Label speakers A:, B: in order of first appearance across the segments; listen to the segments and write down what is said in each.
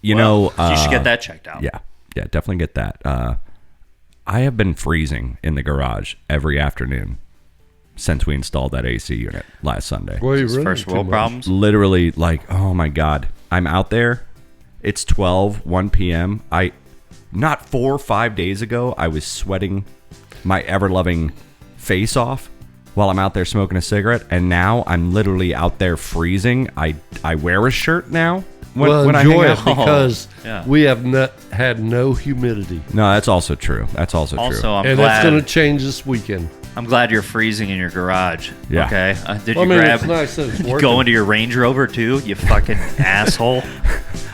A: You should get that checked out.
B: Yeah, definitely get that. I have been freezing in the garage every afternoon since we installed that AC unit last Sunday.
C: Well, you
A: First world problems.
B: Literally, like, oh my God. I'm out there. It's 1 p.m. Not 4 or 5 days ago, I was sweating my ever-loving face off while I'm out there smoking a cigarette, and now I'm literally out there freezing. I wear a shirt now when I hang out.
C: Because we have had no humidity.
B: No, that's also true. That's also true.
C: And that's going to change this weekend.
A: I'm glad you're freezing in your garage.
B: Yeah.
A: Okay. Did you grab?
C: It's nice that it's
A: Did you
C: working.
A: go into your Range Rover too? You fucking asshole.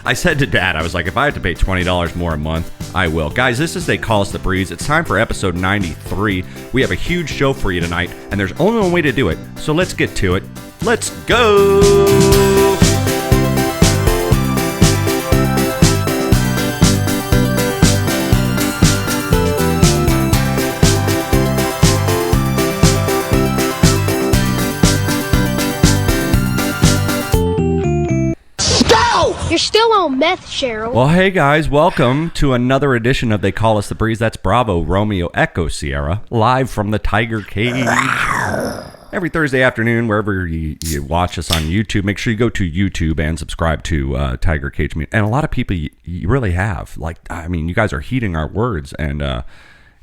B: I said to Dad, I was like, if I have to pay $20 more a month, I will. Guys, this is They Call Us the Breeze. It's time for episode 93. We have a huge show for you tonight, and there's only one way to do it. So let's get to it. Let's go!
D: You're still on meth, Cheryl.
B: Well, hey guys, welcome to another edition of They Call Us the Breeze. That's Bravo, Romeo, Echo, Sierra, live from the Tiger Cage. Every Thursday afternoon, wherever you watch us on YouTube, make sure you go to YouTube and subscribe to Tiger Cage. And a lot of people, you really have. Like, I mean, you guys are heeding our words, and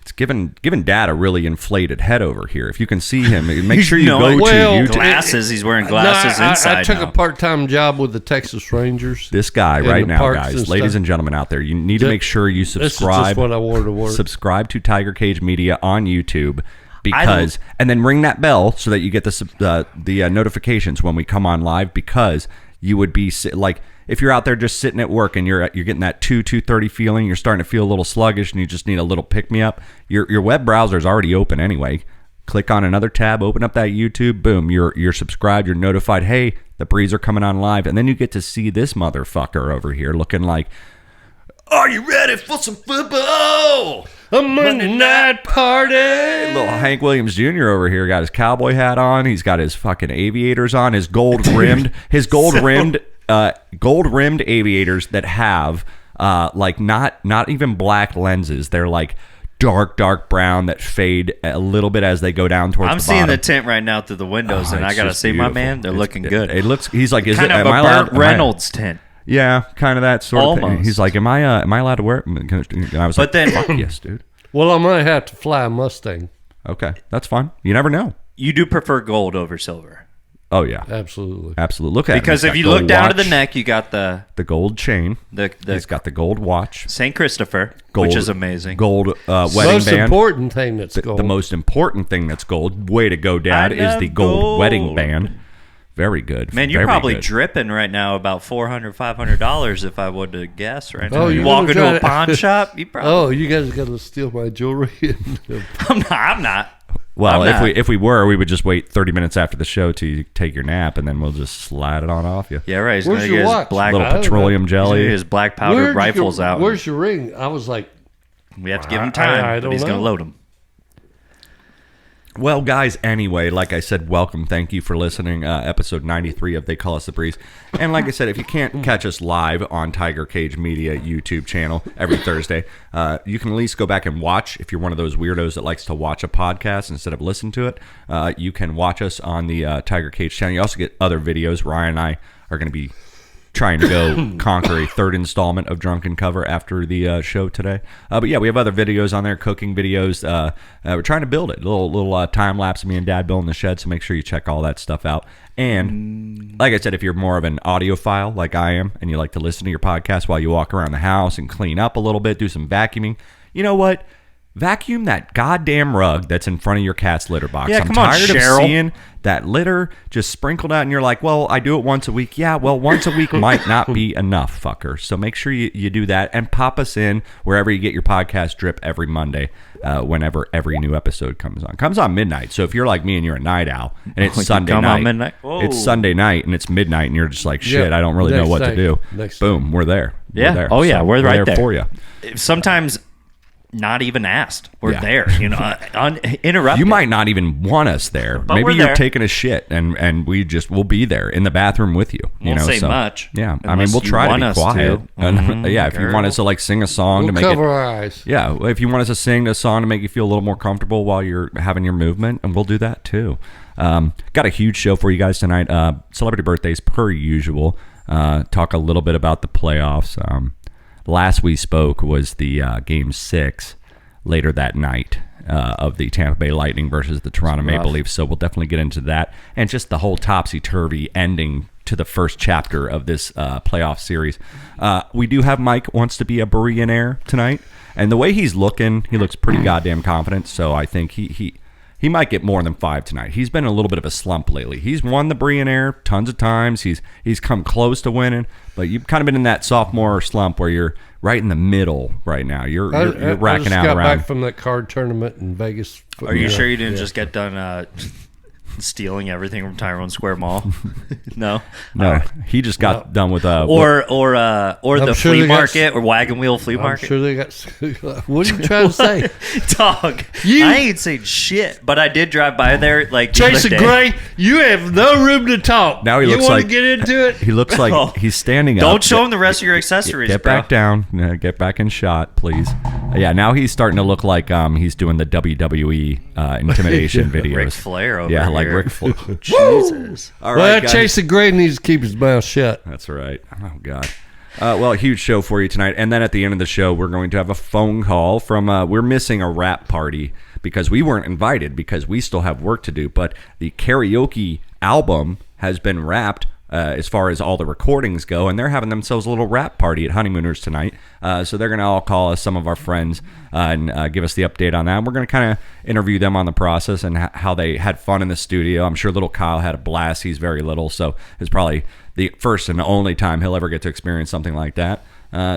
B: it's given Dad a really inflated head over here. If you can see him, make sure you go to YouTube.
A: Glasses. He's wearing glasses inside.
C: I took a part-time job with the Texas Rangers.
B: This guy right now, guys, ladies and gentlemen out there, you need to make sure you subscribe.
C: This is just what I wanted to work.
B: Subscribe to Tiger Cage Media on YouTube. And then ring that bell so that you get the notifications when we come on live, because you would be like, if you're out there just sitting at work and you're getting that 2:30 feeling, you're starting to feel a little sluggish and you just need a little pick-me-up, your web browser is already open anyway. Click on another tab, open up that YouTube, boom, you're subscribed, you're notified, hey, the Breeze are coming on live, and then you get to see this motherfucker over here looking like, are you ready for some football?
C: A Monday night party.
B: Little Hank Williams Jr. over here got his cowboy hat on. He's got his fucking aviators on, his gold rimmed aviators that have like not even black lenses. They're like dark brown that fade a little bit as they go down towards the bottom.
A: I'm seeing the tint right now through the windows, and I gotta say, my man, they're looking good.
B: It looks. He's like,
A: kind of a Burt Reynolds tint.
B: Yeah, kind of that sort of thing. He's like, am I allowed to wear it? And I was like, fuck yes, dude.
C: Well, I might have to fly a Mustang.
B: Okay, that's fine. You never know.
A: You do prefer gold over silver.
B: Oh yeah,
C: absolutely.
B: Look at it.
A: Because if you look down to the neck, you got the
B: gold chain. He's got the gold watch.
A: St. Christopher, which is amazing.
B: Gold wedding
C: most
B: band.
C: Important thing that's gold.
B: The most important thing that's gold. Way to go, Dad! Is the gold wedding band. Very good.
A: Man, you're probably dripping right now about $400, $500 if I would to guess right now. You walk into a pawn shop, you probably...
C: Oh, you guys got to steal my jewelry.
A: I'm not.
B: Well, if we were, we would just wait 30 minutes after the show to take your nap, and then we'll just slide it on off you.
A: Yeah, right. He's
C: Where's your watch?
B: Little petroleum jelly.
A: His black powder rifles out.
C: Where's your ring? I was like...
A: We have to give him time, but he's going to load them.
B: Well, guys, anyway, like I said, welcome. Thank you for listening. Episode 93 of They Call Us the Breeze. And like I said, if you can't catch us live on Tiger Cage Media YouTube channel every Thursday, you can at least go back and watch. If you're one of those weirdos that likes to watch a podcast instead of listen to it, you can watch us on the Tiger Cage channel. You also get other videos. Ryan and I are going to be trying to go conquer a third installment of Drunken Cover after the show today. But yeah, we have other videos on there, cooking videos. We're trying to build it. A little time-lapse of me and Dad building the shed, so make sure you check all that stuff out. And like I said, if you're more of an audiophile like I am, and you like to listen to your podcast while you walk around the house and clean up a little bit, do some vacuuming, you know what? Vacuum that goddamn rug that's in front of your cat's litter box.
A: Yeah,
B: I'm
A: come on,
B: tired
A: Cheryl.
B: of seeing that litter just sprinkled out, and you're like, well, I do it once a week. Yeah, well, once a week might not be enough, fucker. So make sure you do that, and pop us in wherever you get your podcast drip every Monday, whenever every new episode comes on. Comes on midnight. So if you're like me and you're a night owl, and it's Sunday night,
A: on midnight?
B: It's Sunday night, and it's midnight, and you're just like, shit, I don't really know what to do. Boom, we're there.
A: Yeah.
B: We're there.
A: Oh, yeah, we're right there
B: for you.
A: Sometimes not even asked. We're there, uninterrupted.
B: You might not even want us there.
A: But
B: maybe
A: we're
B: you're
A: there.
B: taking a shit, and we'll be there in the bathroom with you.
A: Won't say much.
B: Yeah, I mean,
A: unless
B: we'll
A: you
B: try to
A: want
B: be
A: us
B: quiet.
A: to.
B: And, yeah, if you want us to like sing a song to
C: We'll
B: make
C: cover
B: it.
C: our eyes.
B: Yeah, if you want us to sing a song to make you feel a little more comfortable while you're having your movement, and we'll do that too. Got a huge show for you guys tonight. Celebrity birthdays per usual. Talk a little bit about the playoffs. Last we spoke was the Game 6 later that night of the Tampa Bay Lightning versus the Toronto Maple Leafs. So we'll definitely get into that. And just the whole topsy-turvy ending to the first chapter of this playoff series. We do have Mike wants to be a Bre'llionaire tonight. And the way he's looking, he looks pretty goddamn confident. So I think he might get more than 5 tonight. He's been in a little bit of a slump lately. He's won the Bre'llionaire tons of times. He's come close to winning, but you've kind of been in that sophomore slump where you're right in the middle right now. You're racking out
C: I just got
B: around.
C: back from that card tournament in Vegas.
A: Are you sure you didn't just get done stealing everything from Tyrone Square Mall? No.
B: He just got done with
A: or the
C: sure
A: flea
C: they got
A: market or wagon wheel flea
C: I'm
A: market.
C: sure they got. What are you trying to say?
A: Dog, I ain't saying shit, but I did drive by there like the
C: Jason
A: other day.
C: Gray, you have no room to talk.
B: Now he looks
C: you want
B: like-
C: to get into it?
B: He looks like
A: Oh.
B: he's standing up.
A: Don't show him the rest of your accessories,
B: Get
A: bro.
B: back down. Get back in shot, please. Yeah, now he's starting to look like he's doing the WWE intimidation videos.
A: Ric Flair over
B: Yeah,
A: here.
B: like Ric Flair.
A: Jesus.
B: All
C: Well,
B: right, guys.
C: Jason Gray needs to keep his mouth shut.
B: That's right. Oh, God. Well, a huge show for you tonight. And then at the end of the show, we're going to have a phone call from, we're missing a rap party because we weren't invited because we still have work to do. But the karaoke album has been wrapped as far as all the recordings go, and they're having themselves a little rap party at Honeymooners tonight. So they're going to all call us, some of our friends, and give us the update on that. We're going to kind of interview them on the process and how they had fun in the studio. I'm sure little Kyle had a blast. He's very little, so it's probably the first and only time he'll ever get to experience something like that.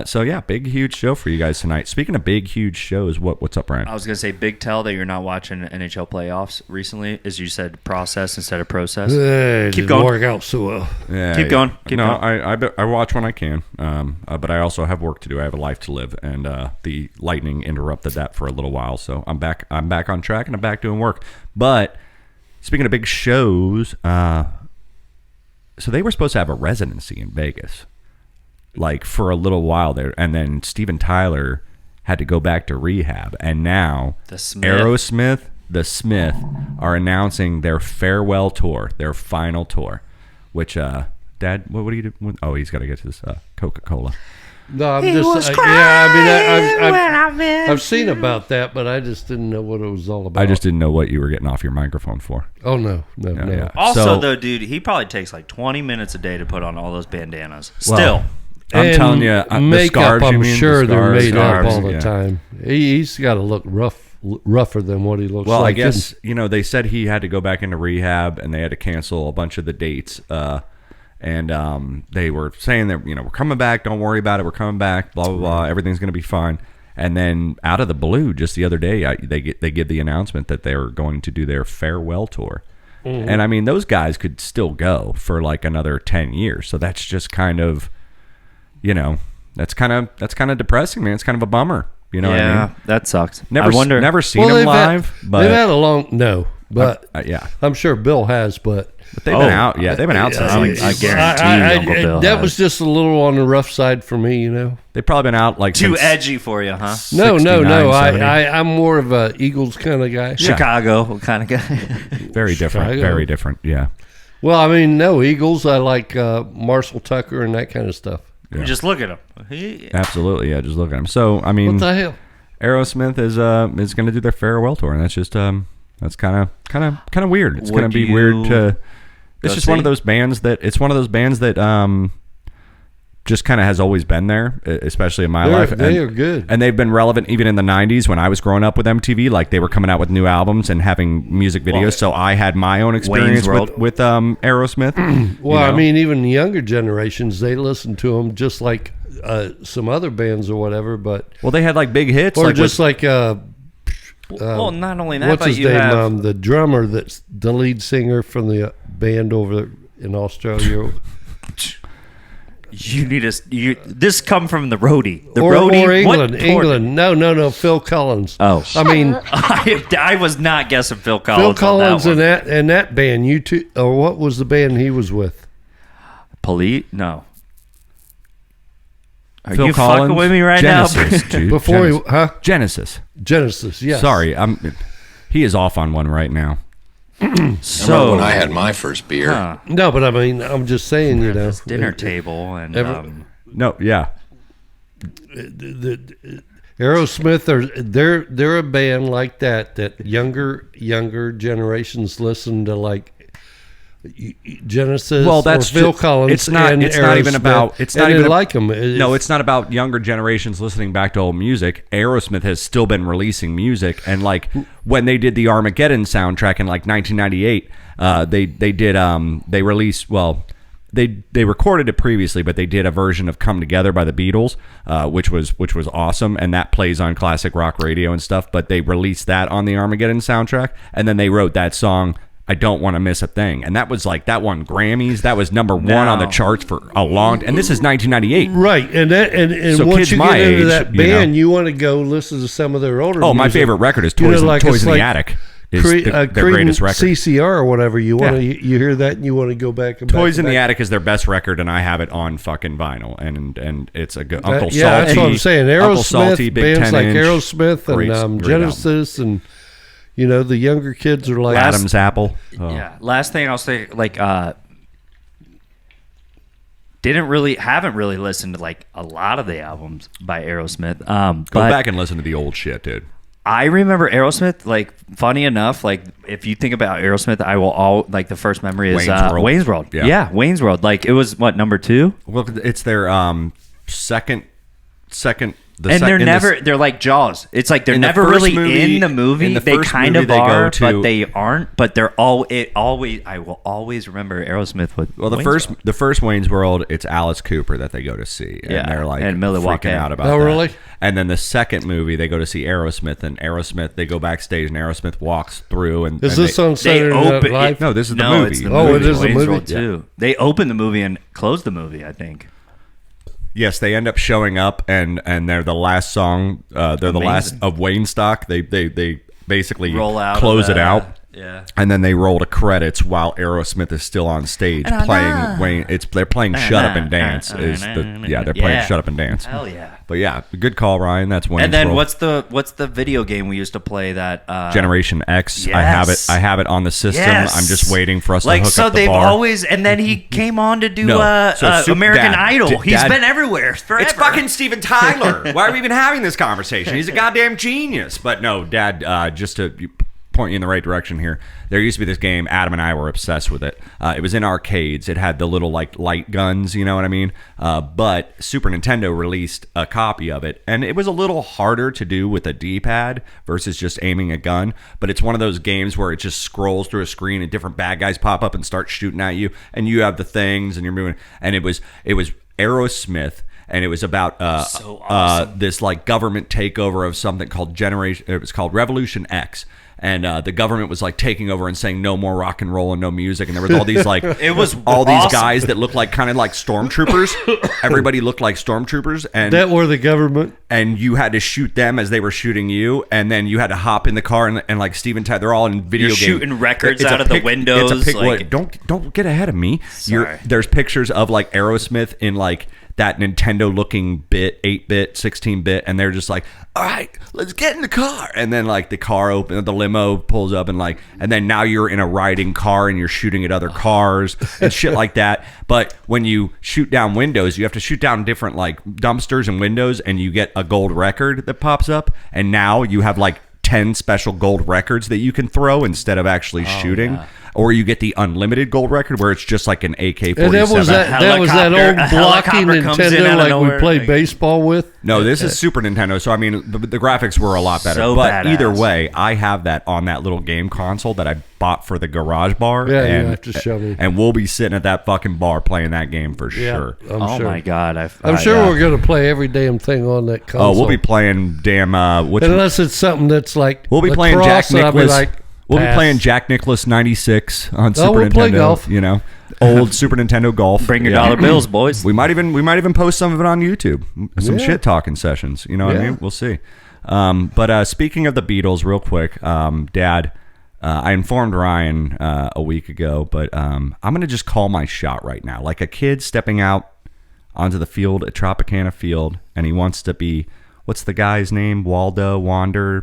B: So yeah, big, huge show for you guys tonight. Speaking of big, huge shows, what's up, Brian?
A: I was going to say, big tell that you're not watching NHL playoffs recently, as you said, process instead of process.
C: It
A: Keep
C: didn't
A: going.
C: work out so well.
B: Yeah,
A: Keep going. Keep
B: no,
A: going.
B: I watch when I can, but I also have work to do. I have a life to live, and the lightning interrupted that for a little while. So I'm back on track, and I'm back doing work. But speaking of big shows, so they were supposed to have a residency in Vegas, like for a little while there, and then Steven Tyler had to go back to rehab, and now
A: The Smith.
B: Aerosmith, the Smith, are announcing their farewell tour, their final tour. Which, Dad, what do you do? Oh, he's got to get to this Coca-Cola.
C: No, I'm just. I've seen about that, but I just didn't know what it was all about.
B: I just didn't know what you were getting off your microphone for.
C: Oh no.
B: Yeah.
A: Also,
B: So-
A: though, dude, he probably takes like 20 minutes a day to put on all those bandanas.
B: Well,
A: Still.
B: I'm
C: And
B: telling you, the
C: makeup.
B: scars, you
C: I'm
B: mean?
C: sure
B: The
C: they're
B: scars,
C: made up all the
B: yeah.
C: time. He's got to look rougher than what he looks
B: Well,
C: like.
B: I guess, they said he had to go back into rehab, and they had to cancel a bunch of the dates. And they were saying that, we're coming back. Don't worry about it. We're coming back. Blah, blah, blah. Everything's going to be fine. And then out of the blue, just the other day, they give the announcement that they're going to do their farewell tour. Mm-hmm. And, I mean, those guys could still go for, like, another 10 years. So that's just kind of, that's kind of depressing, man. It's kind of a bummer. You know what I mean?
A: That sucks.
B: Never seen them live. But
C: they've had a long but
B: yeah.
C: I'm sure Bill has, but
B: they've been out. Yeah, they've been out since
A: I guarantee Uncle Bill
C: that
A: has.
C: was just a little on the rough side for me,
B: They've probably been out like
A: Too
B: since
A: edgy for you, huh?
C: No.
B: 69, 70.
C: I'm more of a Eagles kind of guy.
A: Chicago kind of guy.
B: Very different.
C: Chicago.
B: Very different. Yeah.
C: Well, I mean, no Eagles. I like Marshall Tucker and that kind of stuff.
B: Yeah.
A: Just look at him.
B: Absolutely. Yeah. Just look at him. So I mean,
C: What the hell?
B: Aerosmith is going to do their farewell tour, and that's just that's kind of weird. It's going to be weird to. It's just one of those bands that just kind of has always been there, especially in my life.
C: They are good.
B: And they've been relevant even in the 90s when I was growing up with MTV. Like, they were coming out with new albums and having music videos. So I had my own experience with Aerosmith.
C: Well, I mean, even the younger generations, they listen to them just like some other bands or whatever. But
B: well, they had like big hits.
C: or
B: like
C: just
A: well, not only that,
C: what's
A: but
C: his
A: you
C: name?
A: have...
C: The drummer that's the lead singer from the band over in Australia.
A: You need this come from the roadie. The
C: or
A: roadie.
C: England. No. Phil Collins.
A: Oh,
C: I mean,
A: I was not guessing Phil Collins.
C: Phil Collins
A: on
C: and that band. You two, or what was the band he was with?
A: Police? No. Are
B: Phil
A: you
B: Collins,
A: fucking with me right
B: Genesis,
A: now?
B: dude.
C: Before
B: Genesis.
C: Genesis. Yes.
B: Sorry, he is off on one right now.
E: So when I had my first beer.
C: No, but I mean, I'm just saying, you know,
A: This dinner table and
B: No, yeah.
C: the Aerosmith they're a band like that younger generations listen to, like Genesis.
B: Well, that's
C: or Phil Collins.
B: It's not even about. It's not
C: and
B: even
C: like them.
B: No, it's not about younger generations listening back to old music. Aerosmith has still been releasing music, and like when they did the Armageddon soundtrack in like 1998, they released. Well, they recorded it previously, but they did a version of "Come Together" by the Beatles, which was awesome, and that plays on classic rock radio and stuff. But they released that on the Armageddon soundtrack, and then they wrote that song, I Don't Want to Miss a Thing. And that was like, that won Grammys. That was number one on the charts for a long time. And this is 1998.
C: Right. And
B: So
C: once
B: kids
C: you
B: my
C: get into
B: age,
C: that band, you want to go listen to some of their older
B: my
C: music.
B: favorite record is Toys in the Attic. Is their greatest record.
C: CCR or whatever. You want to you hear that and you want to go back and
B: Toys in
C: back.
B: the Attic is their best record, and I have it on fucking vinyl. And it's a good Uncle Salty.
C: Yeah, that's what I'm saying.
B: Uncle Salty,
C: Aerosmith,
B: Big
C: bands
B: 10
C: like
B: inch,
C: Aerosmith
B: great
C: and Genesis
B: album.
C: And you know, the younger kids are like
B: Adam's Apple. Oh.
A: Yeah. Last thing I'll say, like, haven't really listened to like a lot of the albums by Aerosmith.
B: Go back and listen to the old shit, dude.
A: I remember Aerosmith. Like, funny enough, like if you think about Aerosmith, like the first memory is Wayne's World. Yeah, Wayne's World. Like, it was what, number 2?
B: Well, it's their second.
A: They're like Jaws. It's like they're never really in the movie. They kind of are, but they aren't. But they're I will always remember Aerosmith with.
B: Well, the first Wayne's World, it's Alice Cooper that they go to see, and they're like
A: and Milwaukee
B: freaking out about
C: Oh,
B: that.
C: really?
B: And then the second movie, they go to see Aerosmith, and Aerosmith, they go backstage, and Aerosmith walks through. And
C: Is this on Saturday Night Live?
B: No, this is the movie.
A: It's the
C: Oh,
A: movie.
C: it is the
A: Wayne's
C: movie?
A: World 2. They opened the movie and closed the movie, I think.
B: Yes, they end up showing up, and they're the last song. They're the last of Wayne stock. They basically
A: Roll out
B: close it out.
A: Yeah.
B: And then they roll to credits while Aerosmith is still on stage playing Wayne. They're playing Shut Up and Dance. They're playing Shut Up and Dance.
A: Hell yeah.
B: But yeah, good call, Ryan. That's Wayne's
A: And then
B: World.
A: what's the video game we used to play that
B: Generation X.
A: Yes.
B: I have it on the system.
A: Yes.
B: I'm just waiting for us to hook
A: so
B: up the
A: they've
B: bar.
A: always, and then he came on to do American
B: Dad,
A: Idol. He's
B: Dad-
A: been everywhere forever.
B: It's fucking Steven Tyler. Why are we even having this conversation? He's a goddamn genius. But no, Dad, just to point you in the right direction here, there used to be this game. Adam and I were obsessed with it. It was in arcades. It had the little like light guns, you know what I mean? But Super Nintendo released a copy of it, and it was a little harder to do with a D-pad versus just aiming a gun. But it's one of those games where it just scrolls through a screen and different bad guys pop up and start shooting at you, and you have the things and you're moving. And it was Aerosmith. And it was about this like government takeover of something called It was called Revolution X. And the government was like taking over and saying no more rock and roll and no music. And there was all these like these guys that looked like kind of like stormtroopers. Everybody looked like stormtroopers, and
C: that were the government.
B: And you had to shoot them as they were shooting you, and then you had to hop in the car and like Steven Tyler. They're all in video games.
A: Shooting records out of the windows.
B: It's a like, don't get ahead of me.
A: Sorry.
B: There's pictures of like Aerosmith in like that Nintendo looking 8-bit, 16-bit, and they're just like, all right, let's get in the car. And then like the car opens, the limo pulls up, and then now you're in a riding car and you're shooting at other cars and shit like that. But when you shoot down windows, you have to shoot down different like dumpsters and windows, and you get a gold record that pops up. And now you have like 10 special gold records that you can throw instead of actually shooting. Yeah. Or you get the unlimited gold record where it's just like an AK-47.
C: And that was that old blocky Nintendo like we played baseball with?
B: No, this is Super Nintendo. So, I mean, the graphics were a lot better.
A: So
B: but
A: badass.
B: Either way, I have that on that little game console that I bought for the garage bar.
C: Yeah,
B: and,
C: you have to show me.
B: And we'll be sitting at that fucking bar playing that game for sure.
C: I'm sure.
A: My God.
C: I'm sure we're going to play every damn thing on that console.
B: Oh, we'll be playing damn...
C: unless it's something that's like...
B: We'll be playing Jack Nicklaus... We'll be playing Jack Nicklaus 96 on Super
C: we'll
B: Nintendo.
C: Play golf.
B: Old Super Nintendo golf.
A: Bring your dollar bills, boys.
B: We might even post some of it on YouTube. Some shit talking sessions. You know what I mean? We'll see. But speaking of the Beatles, real quick, Dad, I informed Ryan a week ago, but I'm gonna just call my shot right now, like a kid stepping out onto the field at Tropicana Field, and he wants to be, what's the guy's name? Wander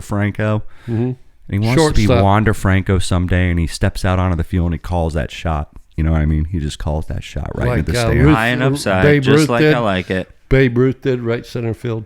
B: Franco. Mm-hmm. And he wants to be Wander Franco someday, and he steps out onto the field and he calls that shot. You know what I mean? He just calls that shot right into the stand.
A: High and upside, just like I like it.
C: Babe Ruth did, right center field.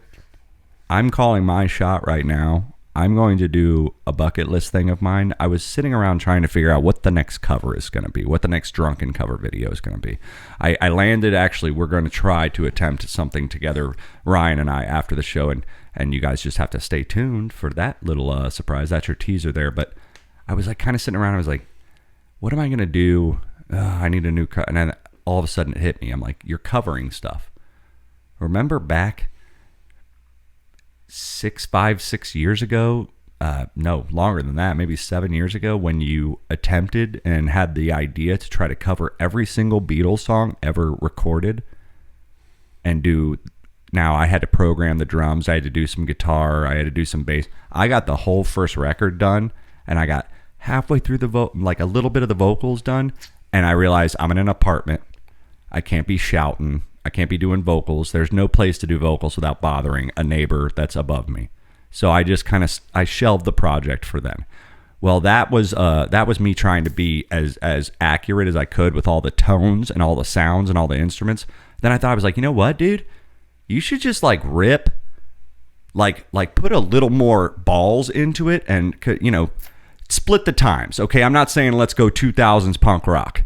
B: I'm calling my shot right now. I'm going to do a bucket list thing of mine. I was sitting around trying to figure out what the next cover is going to be, what the next drunken cover video is going to be. I landed, actually, we're going to try to attempt something together, Ryan and I, after the show, and you guys just have to stay tuned for that little surprise. That's your teaser there. But I was like kind of sitting around. I was like, what am I going to do? I need a new cover. And then all of a sudden it hit me. I'm like, you're covering stuff. Remember back 6 years ago, no, longer than that, maybe 7 years ago, when you attempted and had the idea to try to cover every single Beatles song ever recorded and do. Now I had to program the drums, I had to do some guitar, I had to do some bass. I got the whole first record done, and I got halfway through like a little bit of the vocals done, and I realized I'm in an apartment. I can't be shouting. I can't be doing vocals. There's no place to do vocals without bothering a neighbor that's above me. So I just I shelved the project for then. Well, that was me trying to be as accurate as I could with all the tones and all the sounds and all the instruments. Then I thought, I was like, you know what, dude? You should just rip, put a little more balls into it and, split the times. Okay, I'm not saying let's go 2000s punk rock,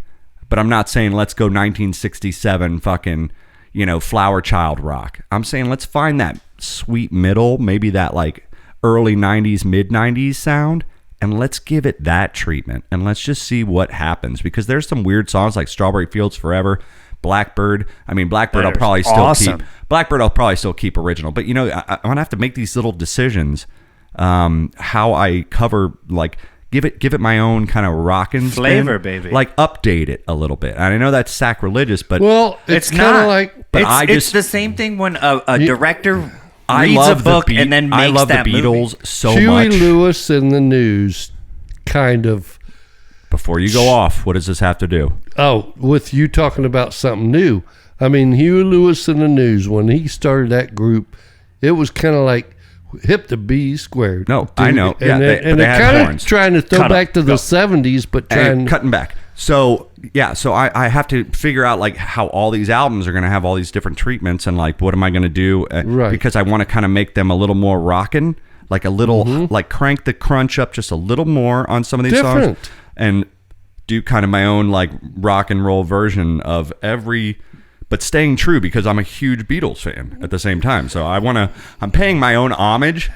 B: but I'm not saying let's go 1967 fucking, Flower Child rock. I'm saying let's find that sweet middle, maybe that early 90s, mid 90s sound, and let's give it that treatment, and let's just see what happens, because there's some weird songs like Strawberry Fields Forever, Blackbird. I mean, Blackbird I'll probably still keep. Blackbird I'll probably still keep original, but I'm gonna have to make these little decisions. How I cover, give it my own kind of rockin'
A: flavor,
B: spin,
A: baby.
B: Update it a little bit. And I know that's sacrilegious, but
C: it's kind of like.
B: But
A: it's the same thing when a director reads a book and then makes
B: I love
A: that
B: the Beatles
A: movie.
B: so
C: Huey
B: much.
C: Lewis in the News, kind of.
B: Before you go off, what does this have to do?
C: Oh, with you talking about something new. I mean, Huey Lewis in the News, when he started that group, it was kind of like hip to B squared.
B: No, I know.
C: And they're kind of trying to throw back to the 70s, but
B: cutting back. So I have to figure out how all these albums are going to have all these different treatments, and what am I going to do?
C: Right.
B: Because I want to kind of make them a little more rockin', a little crank the crunch up just a little more on some of these songs, and do kind of my own rock and roll version of every. But staying true, because I'm a huge Beatles fan at the same time. So I'm paying my own homage.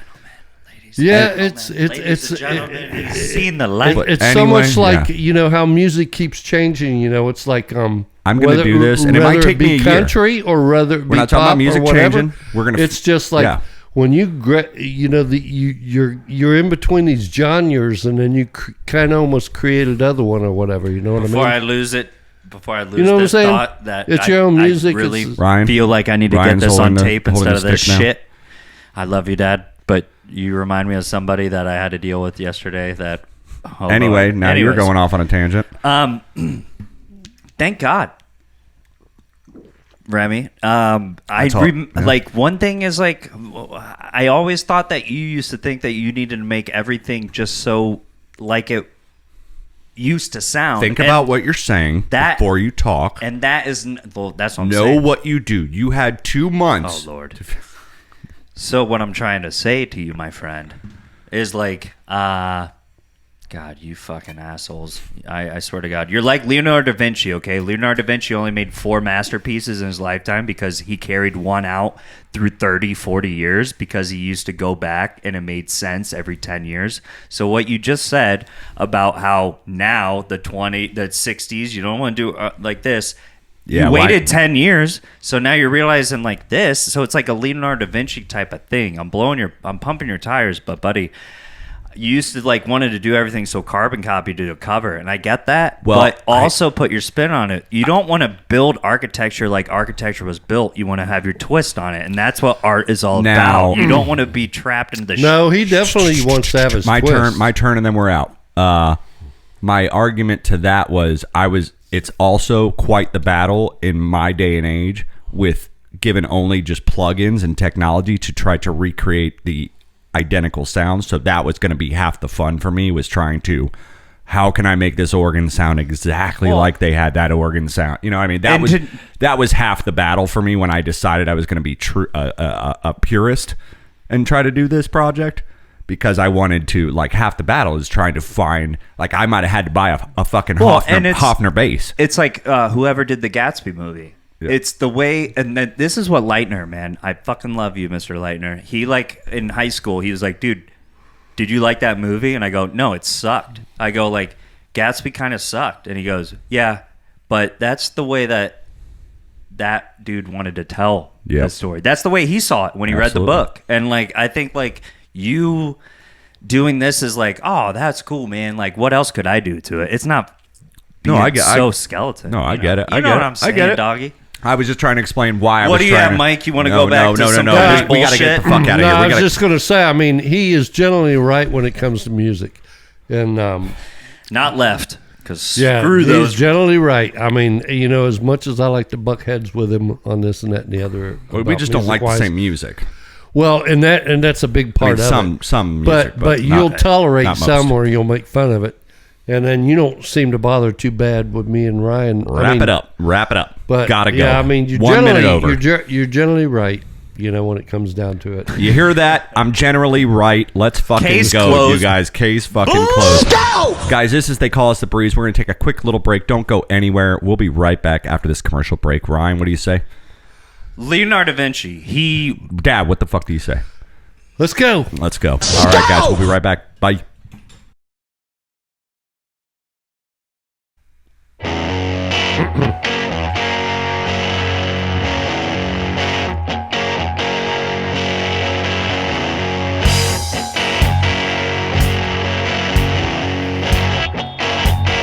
C: Yeah, it's
A: seen the light.
C: It's so much like how music keeps changing. It's like
B: I'm going to do this, and it might take me a year.
C: Country or rather,
B: we're not talking about music changing. We're going to.
C: It's just like when you're in between these genres, and then you kind of almost create another one or whatever. You know what I mean?
A: Before I lose this thought that
C: it's your own music.
A: I really feel like I need to get this on tape instead of this shit. I love you, Dad, but you remind me of somebody that I had to deal with yesterday.
B: You're going off on a tangent.
A: Thank God, Remy. One thing is I always thought that you used to think that you needed to make everything just so like it used to sound.
B: Think about what you're saying before you talk.
A: And that is, that's what I'm saying.
B: Know what you do. You had 2 months.
A: Oh, Lord. So what I'm trying to say to you, my friend, is God, you fucking assholes. I swear to God. You're like Leonardo da Vinci, okay? Leonardo da Vinci only made 4 masterpieces in his lifetime because he carried one out through 30, 40 years because he used to go back and it made sense every 10 years. So what you just said about how now the 60s, you don't want to do like this. You waited 10 years, so now you're realizing this. So it's like a Leonardo da Vinci type of thing. I'm pumping your tires, but buddy, you used to like wanted to do everything so carbon copy to a cover, and I get that.
B: Well,
A: but also put your spin on it. You don't want to build architecture like architecture was built. You want to have your twist on it, and that's what art is all about. You don't want to be trapped in the.
C: No, he definitely wants to have his
B: my
C: twist.
B: My turn, and then we're out. My argument to that was it's also quite the battle in my day and age with given only just plugins and technology to try to recreate the identical sounds. So that was going to be half the fun for me, was trying to, how can I make this organ sound exactly like they had that organ sound? You know what I mean? That was half the battle for me when I decided I was going to be a purist and try to do this project. Because I wanted to, like, half the battle is trying to find, like, I might have had to buy a fucking Hofner bass.
A: It's like whoever did the Gatsby movie. Yeah. It's the way, and this is what Leitner, man. I fucking love you, Mr. Leitner. He, like, in high school, he was like, dude, did you like that movie? And I go, no, it sucked. I go, like, Gatsby kind of sucked. And he goes, yeah, but that's the way that dude wanted to tell the story. That's the way he saw it when he read the book. And, like, I think, like, you doing this is like, oh, that's cool, man. Like, what else could I do to it? It's not skeleton.
B: No, I get it.
A: You know what I'm saying,
B: I get it.
A: doggy?
B: I was just trying to explain why I was trying to...
A: What do you have, Mike? You want to go back to some bullshit?
B: We got to get the fuck out of here.
C: I was just going to say, I mean, he is generally right when it comes to music. And
A: not left, because screw those.
C: He's generally right. I mean, you know, as much as I like to buck heads with him on this and that and the other...
B: we just don't like the same music.
C: Well, and that's a big part of it.
B: Some music,
C: but you'll tolerate some or you'll make fun of it. And then you don't seem to bother too bad with me and Ryan.
B: Wrap it up. But gotta go.
C: Yeah, I mean, you're generally right. You know, when it comes down to it.
B: You hear that? I'm generally right. Let's fucking
A: Case
B: go,
A: closed.
B: you guys. Case fucking closed. Guys, this is They Call Us the Breeze. We're gonna take a quick little break. Don't go anywhere. We'll be right back after this commercial break. Ryan, what do you say?
A: Leonardo da Vinci,
B: Dad, what the fuck do you say?
C: Let's go.
B: All right, guys, we'll be right back. Bye.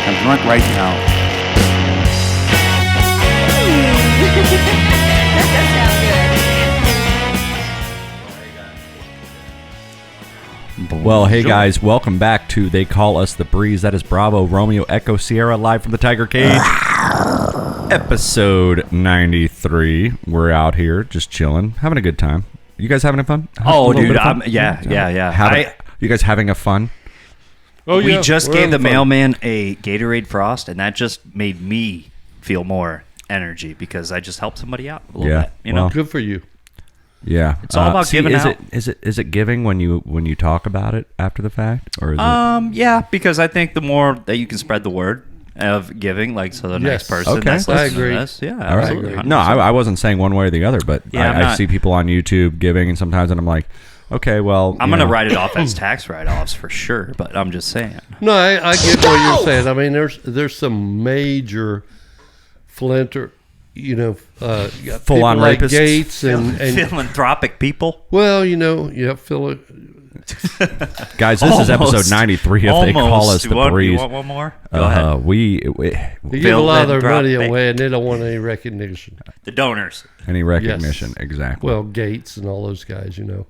F: I'm drunk right now.
B: Well, hey guys, welcome back to They Call Us the Breeze. That is Bravo, Romeo, Echo, Sierra, live from the Tiger Cage. Episode 93. We're out here just chilling, having a good time. You guys having fun?
A: dude, yeah.
B: You guys having a fun?
C: Oh,
A: we just gave the mailman a Gatorade Frost, and that just made me feel more energy because I just helped somebody out a little bit. You know,
C: good for you.
B: Yeah,
A: it's all about giving out.
B: Is it giving when you talk about it after the fact, or is it?
A: Yeah, because I think the more that you can spread the word of giving, like, so the next person that's listening to this, absolutely.
B: No, I wasn't saying one way or the other, but I see people on YouTube giving, and sometimes I'm like, okay, well,
A: I'm gonna write it off as tax write-offs for sure, but I'm just saying.
C: No, I get what you're saying. I mean, there's some major flinter. You know,
B: full on
C: like
B: rapists,
C: Gates and
A: philanthropic people.
C: Well, you know,
B: guys, this is episode 93 of They Call Us the Breeze.
A: You want one more? Go ahead.
B: We
C: give a lot of their money away, and they don't want any recognition.
A: The donors,
B: any recognition, exactly.
C: Well, Gates and all those guys, you know.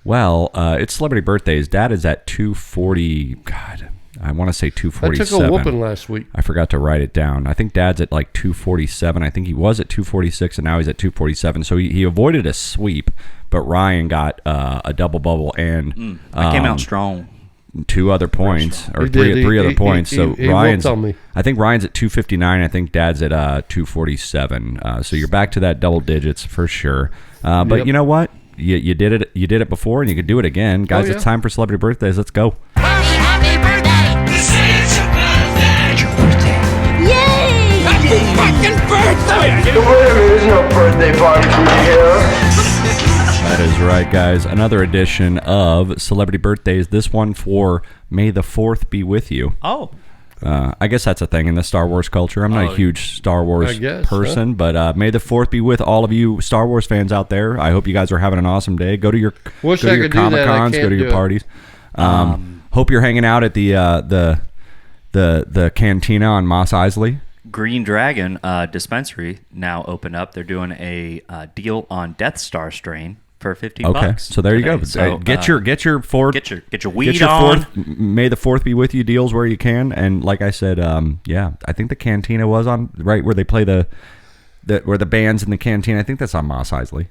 B: Well, it's celebrity birthdays. Dad is at 240. God. I want to say 247.
C: I took a whooping last week.
B: I forgot to write it down. I think Dad's at like 247. I think he was at 246, and now he's at 247. So he avoided a sweep, but Ryan got a double bubble and
A: I came out strong.
B: 2 other points or three other points. So Ryan's, I think Ryan's at 259. I think Dad's at 247. So you're back to that double digits for sure. But you know what? You did it. You did it before, and you could do it again, guys. It's time for celebrity birthdays. Let's go.
G: Happy birthday! It's your birthday! Yay! Happy fucking birthday!
H: There is no birthday party here.
B: That is right, guys. Another edition of Celebrity Birthdays. This one for May the 4th be with you.
A: Oh.
B: I guess that's a thing in the Star Wars culture. I'm not a huge Star Wars person, but May the 4th be with all of you Star Wars fans out there. I hope you guys are having an awesome day. Go to your Comic-Cons, go to your parties. Hope you're hanging out at the cantina on Mos Eisley.
A: Green Dragon dispensary now opened up. They're doing a deal on Death Star strain for $50.
B: Okay, so there you go.
A: So,
B: get your weed
A: get your on.
B: May the 4th be with you. Deals where you can, and like I said, I think the cantina was on right where they play where the band's in the cantina. I think that's on Mos Eisley,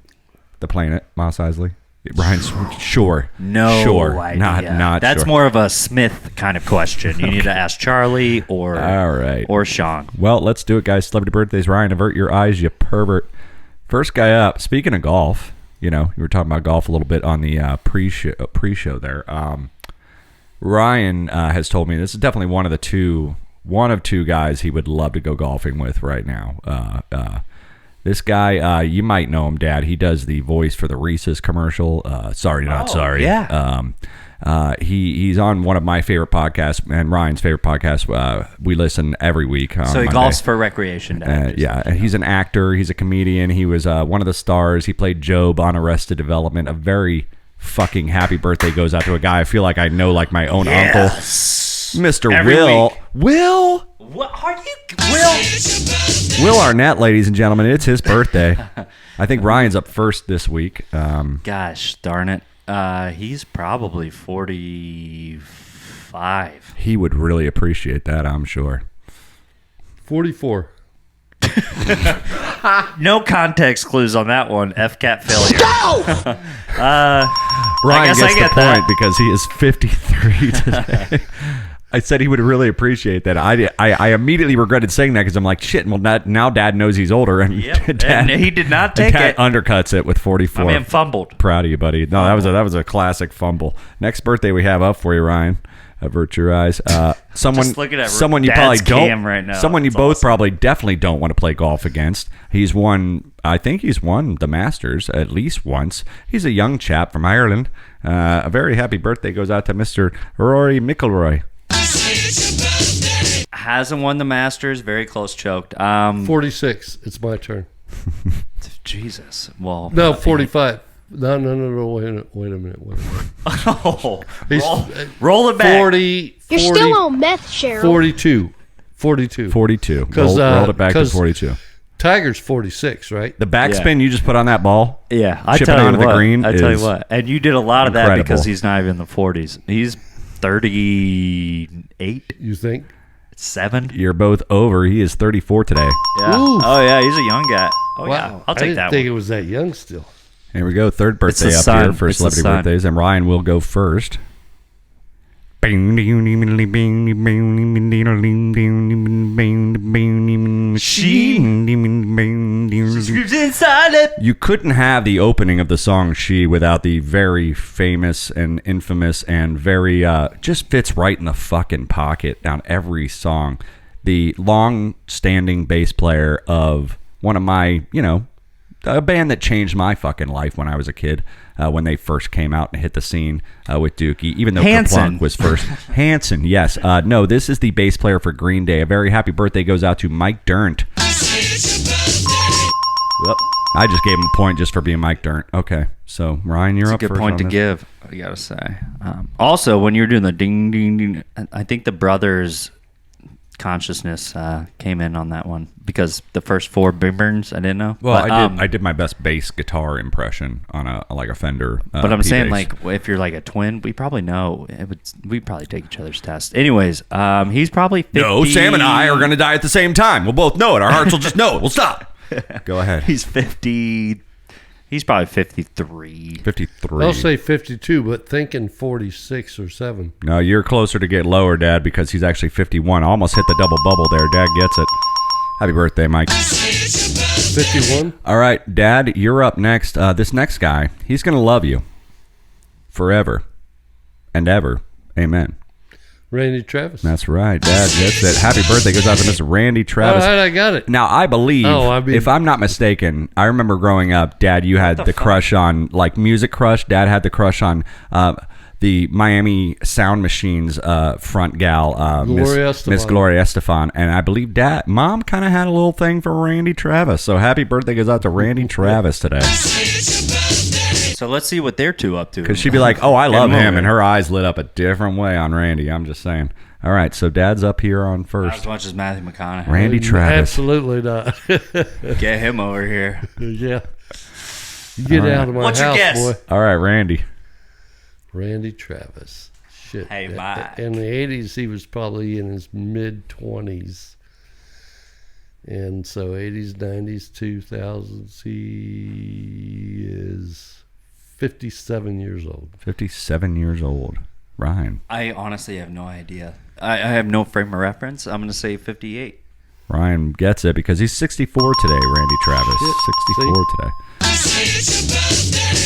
B: the Planet Mos Eisley. Ryan's sure.
A: No
B: sure.
A: idea.
B: Not
A: That's
B: sure.
A: more of a Smith kind of question. You need to ask Charlie or
B: All right.
A: or Sean.
B: Well, let's do it, guys. Celebrity birthdays. Ryan, avert your eyes, you pervert. First guy up. Speaking of golf, you were talking about golf a little bit on the pre-show there. Ryan has told me this is definitely one of two guys he would love to go golfing with right now. This guy, you might know him, Dad. He does the voice for the Reese's commercial. Sorry, not sorry.
A: Yeah.
B: He's on one of my favorite podcasts and Ryan's favorite podcasts. We listen every week. On
A: So he
B: Monday.
A: golfs for recreation.
B: Yeah, he's an actor. He's a comedian. He was one of the stars. He played Job on Arrested Development. A very fucking happy birthday goes out to a guy I feel like I know like my own uncle, Mr.
A: Every
B: Will.
A: week.
B: Will?
A: What are you,
B: Will Arnett, ladies and gentlemen. It's his birthday. I think Ryan's up first this week.
A: Gosh darn it. He's probably 45.
B: He would really appreciate that, I'm sure.
C: 44.
A: No context clues on that one. FCAT failure.
B: Ryan
A: guess
B: gets
A: I get
B: the
A: that.
B: point because he is 53 today. I said he would really appreciate that. I immediately regretted saying that because I'm like, shit, well, now Dad knows he's older. And
A: Yep.
B: Dad,
A: And he did not take
B: Dad
A: it.
B: undercuts it with 44.
A: My man fumbled.
B: Proud of you, buddy. No, that was a classic fumble. Next birthday we have up for you, Ryan. Avert your eyes. Someone
A: Just looking at
B: you
A: Dad's
B: probably don't.
A: cam right now.
B: Someone you
A: It's
B: both
A: awesome.
B: probably definitely don't want to play golf against. I think he's won the Masters at least once. He's a young chap from Ireland. A very happy birthday goes out to Mr. Rory McIlroy.
A: Hasn't won the Masters. Very close choked.
C: 46. It's my turn.
A: Jesus. Well.
C: No, 45. No. Wait a minute.
A: Oh,
C: He's,
A: roll it back.
C: 40.
D: You're still on meth, Cheryl.
C: 42.
B: 42.
C: 'Cause,
B: Rolled it back to
C: 'cause-
B: 42.
C: Tiger's 46, right?
B: The backspin you just put on that ball.
A: Yeah, I
B: Chipping
A: tell you
B: onto
A: what.
B: the green
A: I tell you
B: is
A: what. And you did a lot of that
B: incredible.
A: because he's not even in the 40s. He's 38,
C: You think?
A: 7.
B: You're both over. He is 34 today.
A: Yeah.
C: Oof.
A: Oh yeah, he's a young guy. Oh
C: Wow.
A: yeah, I'll
C: I
A: take
C: didn't
A: that
C: think
A: one.
C: it was that young still.
B: Here we go. Third
A: It's the
B: birthday up
A: sun.
B: here for
A: It's the
B: celebrity
A: sun.
B: birthdays, and Ryan will go first. You couldn't have the opening of the song "She" without the very famous and infamous and very just fits right in the fucking pocket on every song. The long-standing bass player of one of my, a band that changed my fucking life when I was a kid, when they first came out and hit the scene with Dookie, even though
A: Hanson.
B: Kerplunk was first. Hanson, yes. No, this is the bass player for Green Day. A very happy birthday goes out to Mike Dirnt. Yep. I just gave him a point just for being Mike Dirnt. Okay, so Ryan, you're
A: It's a
B: up
A: good
B: first
A: point
B: on
A: to
B: this.
A: give. I gotta say. Also, when you're doing the ding ding ding, I think the brothers' consciousness came in on that one because the first 4 Big Burns I didn't know.
B: Well,
A: But,
B: I did my best bass guitar impression on a Fender.
A: But I'm saying,
B: P-bass.
A: like, if you're like a twin, we probably know. We probably take each other's tests. Anyways, he's probably 50.
B: No, Sam and I are going to die at the same time. We'll both know it. Our hearts will just know it. We'll stop. Go ahead.
A: He's 50. He's probably 53.
B: 53.
C: I'll say 52, but thinking 46 or 7.
B: No, you're closer to get lower, Dad, because he's actually 51. I almost hit the double bubble there. Dad gets it. Happy birthday, Mike.
C: 51?
B: All right, Dad, you're up next. This next guy, he's going to love you forever and ever. Amen.
C: Randy Travis.
B: That's right, Dad gets it. Happy birthday goes out to Mr. Randy
C: All
B: Travis.
C: right, I got it.
B: Now, I believe, if I'm not mistaken, I remember growing up, Dad, you had the crush on, like, Music Crush. Dad had the crush on the Miami Sound Machine's front gal,
C: Gloria
B: Miss
C: Estefan.
B: Gloria Estefan. And I believe Mom kind of had a little thing for Randy Travis. So happy birthday goes out to Randy Travis today.
A: So let's see what they're two up to.
B: Because she'd be like, "Oh, I love
A: Get
B: him,"
A: over
B: and
A: it.
B: her eyes lit up a different way on Randy. I'm just saying. All right, so Dad's up here on
A: Not
B: first.
A: as much as Matthew McConaughey.
B: Randy Travis.
C: Absolutely not.
A: Get him over here.
C: Yeah. You get out of my
A: What's your
C: house,
A: guess?
C: boy.
B: All right, Randy.
C: Randy Travis. Shit.
A: Hey, Mike.
C: In the 80s, he was probably in his mid-20s. And so 80s, 90s, 2000s, he is 57 years old.
B: 57 years old. Ryan.
A: I honestly have no idea. I have no frame of reference. I'm going to say 58.
B: Ryan gets it because he's 64 today, Randy Travis.
C: Shit.
B: 64 today.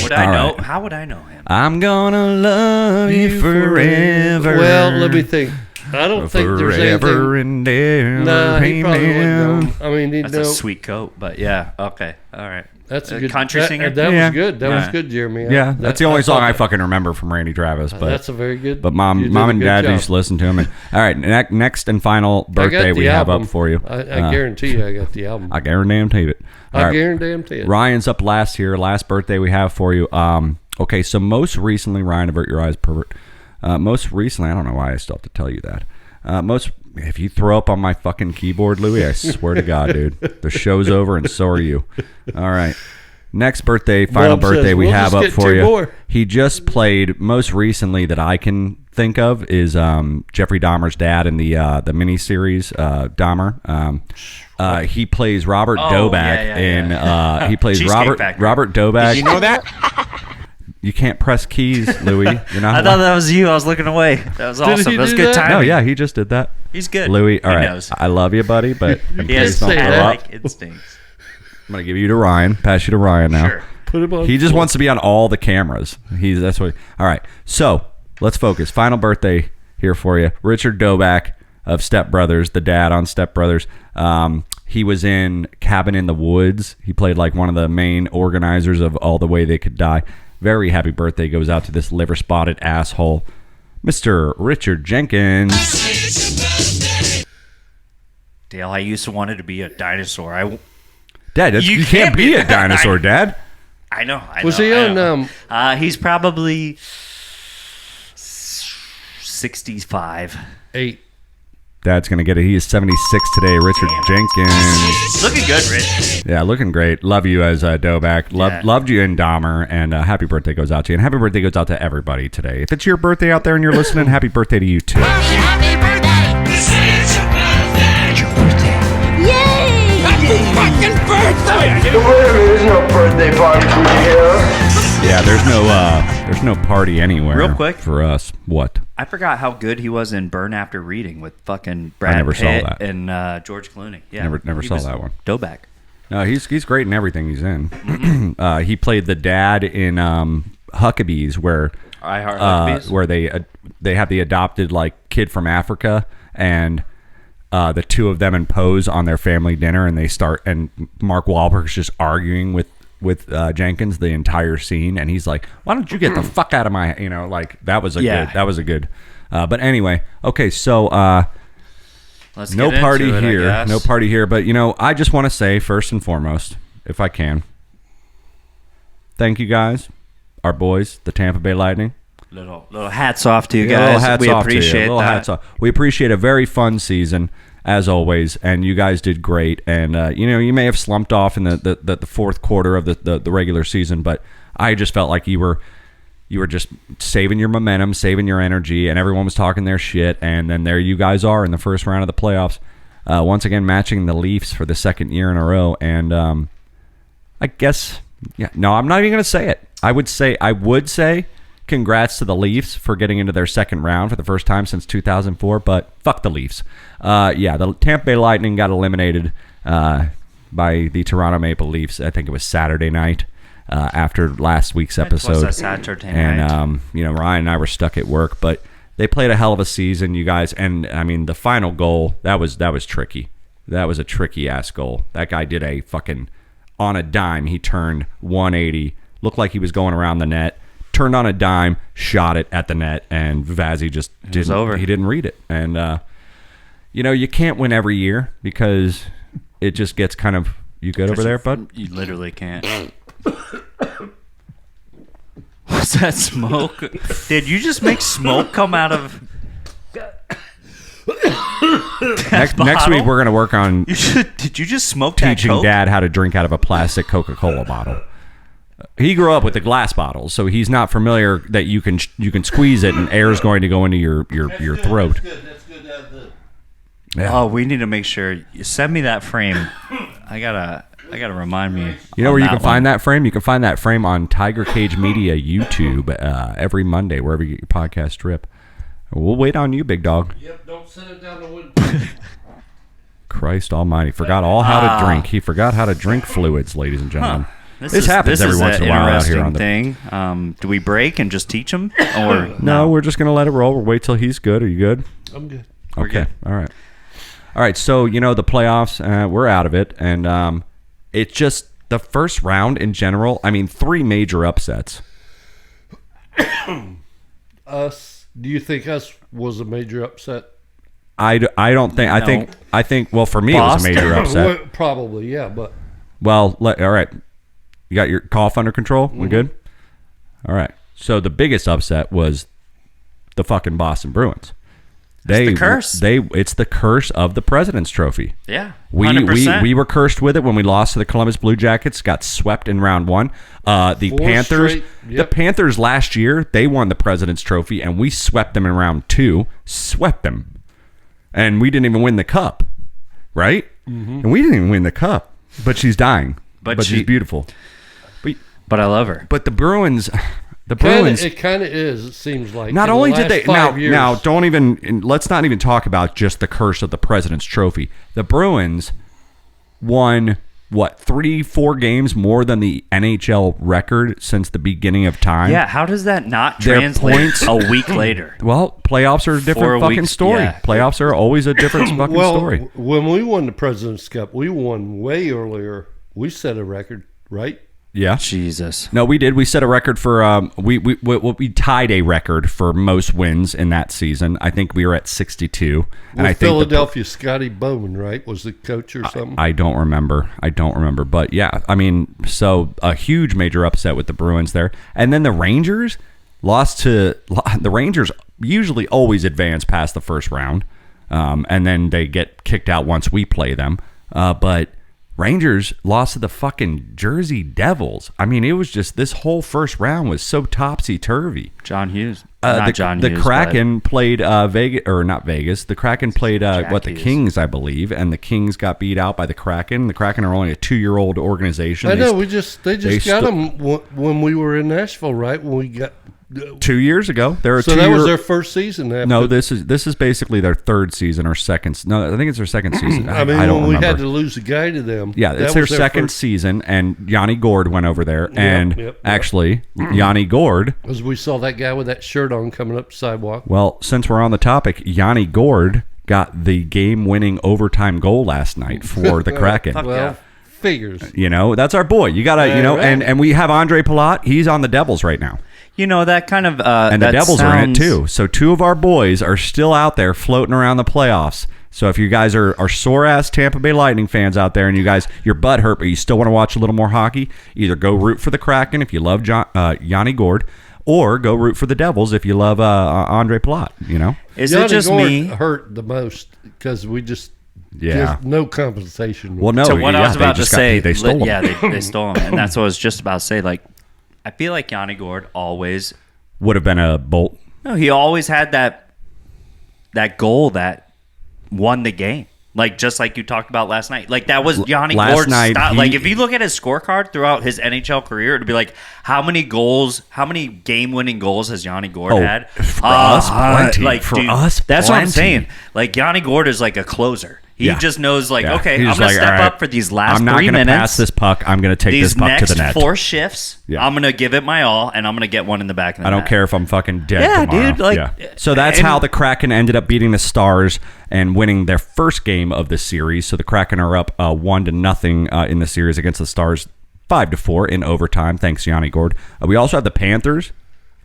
A: Would I
B: All
A: know?
B: right.
A: How would I know him?
B: I'm gonna love you forever.
C: Well, let me think. I don't think there's
B: forever
C: anything.
B: and ever.
C: No, he probably
B: amen.
C: wouldn't know. I mean, he'd
A: That's
C: know.
A: a sweet coat, but yeah. Okay. All right.
C: That's a good
A: country singer.
C: That
B: Yeah.
C: was good. That was
A: Yeah.
C: good, Jeremy.
B: Yeah, that's the only song I
C: thought
B: fucking remember from Randy Travis. But
C: that's a very good.
B: But
C: you
B: mom
C: did a
B: and
C: good
B: dad
C: job.
B: used to listen to him. And, all right, next and final
C: I got
B: birthday
C: the
B: we have
C: album.
B: up for you.
C: I guarantee you, I got the album.
B: I guarantee it. All
C: I
B: right.
C: guarantee it.
B: Ryan's up last here. Last birthday we have for you. Okay, so most recently, Ryan, avert your eyes, pervert. Most recently, I don't know why I still have to tell you that. If you throw up on my fucking keyboard, Louie, I swear to God, dude, the show's over and so are you. All right. Next birthday, final
C: Bob
B: birthday
C: says,
B: we
C: "We'll
B: have
C: just
B: up
C: get
B: for
C: two
B: you.
C: more."
B: He just played most recently that I can think of is Jeffrey Dahmer's dad in the miniseries Dahmer. He plays Robert Doback in. He plays
A: Cheesecake Factory.
B: Robert Doback.
E: Did you know that?
B: You can't press keys, Louis. You're not.
A: I thought that was you. I was looking away. That was awesome.
C: he
A: That was
C: do
A: good
C: that?
A: timing.
B: No, yeah, he just did that.
A: He's good.
B: Louis, all
A: He
B: right.
A: knows.
B: I love you, buddy, but
A: He has
C: say that.
A: like instincts.
B: I'm gonna give you to Ryan. Pass you to Ryan now.
A: Sure.
C: Put him on.
B: He just wants to be on all the cameras. That's what. All right. So let's focus. Final birthday here for you, Richard Doback of Step Brothers, the dad on Step Brothers. He was in Cabin in the Woods. He played like one of the main organizers of All the Way They Could Die. Very happy birthday goes out to this liver spotted asshole, Mr. Richard Jenkins.
A: Dale, I used to wanted to be a dinosaur.
B: Dad, you can't be a dinosaur, Dad.
A: I know.
C: Was he
A: I
C: on?
A: know. He's probably 65.
C: 8.
B: Dad's gonna get it. He is 76 today, Richard Jenkins.
A: Looking good, Rich.
B: Yeah, looking great. Love you as Doback.
A: Yeah.
B: Loved you in Dahmer. And happy birthday goes out to you. And happy birthday goes out to everybody today. If it's your birthday out there and you're listening, happy birthday to you too.
G: Happy birthday! This is your birthday! It's your birthday!
D: Yay!
G: Happy fucking birthday!
H: So wait a minute, there's no birthday party for you here.
B: Yeah, there's no party anywhere.
A: Real quick.
B: For us. What?
A: I forgot how good he was in Burn After Reading with fucking Brad
B: never saw
A: Pitt
B: that.
A: and George Clooney. Yeah,
B: Never
A: He
B: saw
A: was
B: that one.
A: Doback.
B: No, he's great in everything he's in. He played the dad in Huckabees, where
A: I Heart Huckabees?
B: where they have the adopted like kid from Africa, and the two of them impose on their family dinner, and and Mark Wahlberg's just arguing with Jenkins the entire scene, and he's like, "Why don't you get the fuck out of my?" Like that was a good. But anyway, okay, so
A: Let's
B: no
A: get
B: party
A: into it, I
B: here,
A: guess.
B: no party here. But I just want to say first and foremost, if I can, thank you guys, our boys, the Tampa Bay Lightning.
A: Little hats off to you
B: Yeah,
A: guys.
B: little hats
A: we
B: off to you.
A: appreciate
B: Little
A: that.
B: hats off. We appreciate a very fun season as always, and you guys did great. And you may have slumped off in the fourth quarter of the regular season, but I just felt like you were just saving your momentum, saving your energy, and everyone was talking their shit. And then there you guys are in the first round of the playoffs, once again matching the Leafs for the second year in a row. And I guess, no, I'm not even going to say it. I would say congrats to the Leafs for getting into their second round for the first time since 2004, but fuck the Leafs. The Tampa Bay Lightning got eliminated by the Toronto Maple Leafs. I think it was Saturday night after last week's episode.
A: It was a Saturday
B: and
A: night.
B: Ryan and I were stuck at work, but they played a hell of a season, you guys. And I mean, the final goal, that was tricky. That was a tricky ass goal. That guy did a fucking on a dime. He turned 180, looked like he was going around the net. Turned on a dime, shot it at the net, and Vazzy just didn't.
A: Over.
B: He didn't read it, and you can't win every year because it just gets kind of. You good over there, bud?
A: You literally can't. Was that smoke? Did you just make smoke come out of?
B: Next week we're gonna work on
A: Did you just smoke that
B: teaching
A: Coke?
B: Dad how to drink out of a plastic Coca-Cola bottle. He grew up with the glass bottles, so he's not familiar that you can squeeze it and air is going to go into your throat.
C: That's good.
B: Yeah.
A: Oh, we need to make sure you send me that frame. I gotta remind me.
B: You know
A: on
B: where you
A: that
B: can
A: one.
B: find that frame? You can find that frame on Tiger Cage Media YouTube every Monday, wherever you get your podcast drip. We'll wait on you, big dog.
C: Yep, don't set it down the window.
B: Christ almighty. Forgot all how to drink. He forgot how to drink fluids, ladies and gentlemen.
A: This
B: happens every
A: is
B: once
A: an
B: in a while out here on the...
A: thing. Do we break and just teach him? Or
B: No, we're just going to let it roll. We'll wait till he's good. Are you good?
C: I'm good.
A: We're
B: Okay.
A: good.
B: All right. So, the playoffs, we're out of it. And it's just the first round in general. I mean, 3 major upsets.
C: Us? Do you think us was a major upset?
B: I don't think.
A: No.
B: I think. Well, for me, it was a major upset.
C: Well, probably, yeah, but
B: Well, all right. You got your cough under control? We good? All right. So the biggest upset was the fucking Boston Bruins.
A: the curse.
B: It's the curse of the President's Trophy.
A: Yeah,
B: We
A: 100%.
B: were cursed with it when we lost to the Columbus Blue Jackets, got swept in round 1. The
C: 4
B: Panthers,
C: straight, yep.
B: the Panthers last year, they won the President's Trophy, and we swept them in round 2. Swept them, and we didn't even win the cup, right? Mm-hmm. And we didn't even win the cup. But she's dying. But she's beautiful.
A: But I love her.
B: But the Bruins. The Bruins.
C: it kind of is. It seems like
B: Not
C: in the
B: only did
C: last
B: they
C: 5 years,
B: now don't even let's not even talk about just the curse of the President's Trophy. The Bruins won 3-4 games more than the NHL record since the beginning of time.
A: Yeah, how does that not
B: Their
A: translate
B: points-
A: a week later?
B: Well, playoffs are a
A: 4
B: different fucking
A: weeks,
B: story.
A: yeah.
B: Playoffs are always a different fucking
C: well,
B: story.
C: when we won the President's Cup, we won way earlier. We set a record, right?
B: Yeah.
A: Jesus.
B: No, we did. We set a record for we tied a record for most wins in that season. I think we were at 62. And I think
C: Philadelphia, Scotty Bowman, right, was the coach or something.
B: I don't remember. But yeah, I mean, so a huge major upset with the Bruins there. And then the Rangers lost to the Rangers usually always advance past the first round. And then they get kicked out once we play them. But Rangers lost to the fucking Jersey Devils. I mean, it was just this whole first round was so topsy-turvy.
A: John Hughes.
B: The Kraken played Vegas, or not Vegas. The Kraken played the
A: Hughes.
B: Kings, I believe, and the Kings got beat out by the Kraken. The Kraken are only a 2-year-old organization.
C: I know. They just got them when we were in Nashville, right? When we got
B: 2 years ago. They're a
C: so
B: 2
C: that
B: year.
C: was their first season. After,
B: No, this is basically their third season or second. No, I think it's their second season.
C: I mean,
B: I don't
C: when we
B: remember.
C: had to lose a guy to them.
B: Yeah,
C: that
B: it's their
C: was
B: second
C: first-
B: season, and Yanni Gord went over there, and
C: yep.
B: actually, Yanni Gord.
C: As we saw that guy with that shirt on coming up the sidewalk.
B: Well, since we're on the topic, Yanni Gord got the game-winning overtime goal last night for the Kraken.
A: Fuck
C: Well,
A: yeah.
C: figures.
B: That's our boy. You gotta,
C: Yeah, right.
B: and we have Andre Palat. He's on the Devils right now,
A: That kind of
B: and the
A: that
B: Devils are in it
A: sounds-
B: too. So 2 of our boys are still out there floating around the playoffs. So if you guys are sore ass Tampa Bay Lightning fans out there, and your butt hurt, but you still want to watch a little more hockey, either go root for the Kraken if you love Yanni Gord, or go root for the Devils if you love Andre Palat.
A: Is
C: Yanni
A: it just
C: Gord
A: me?
C: hurt the most because we just
B: Yeah.
C: no compensation.
B: Well, no.
A: To what I was
B: they
A: about to
B: just got
A: say,
B: beat. They stole him.
A: yeah, they stole him, and that's what I was just about to say. Like, I feel like Yanni Gord always,
B: Would have been a bolt.
A: no, he always had that goal that won the game. Like, just like you talked about last night. Like, that was Yanni
B: Last
A: Gord's
B: night,
A: style.
B: he-
A: Like, if you look at his scorecard throughout his NHL career, it'd be like, how many game-winning goals has Yanni Gord had?
B: for us, plenty.
A: Like,
B: For
A: dude,
B: us,
A: that's what I'm
B: plenty.
A: saying. Like, Yanni Gord is like a closer. He
B: Yeah.
A: just knows, like,
B: Yeah.
A: okay,
B: He's
A: I'm going to
B: like,
A: step
B: all right,
A: up for these last
B: I'm not
A: 3
B: gonna
A: minutes.
B: pass this puck. I'm going to take this
A: These
B: puck to
A: next
B: the net.
A: 4 shifts,
B: Yeah.
A: I'm going to give it my all, and I'm going to get one in the back of the
B: I
A: net.
B: don't care if I'm fucking dead
A: Yeah,
B: tomorrow.
A: dude, like-
B: yeah. So that's
A: and-
B: how the Kraken ended up beating the Stars and winning their first game of the series. So the Kraken are up 1-0 in the series against the Stars, 5-4 in overtime. Thanks, Yanni Gord. We also have the Panthers.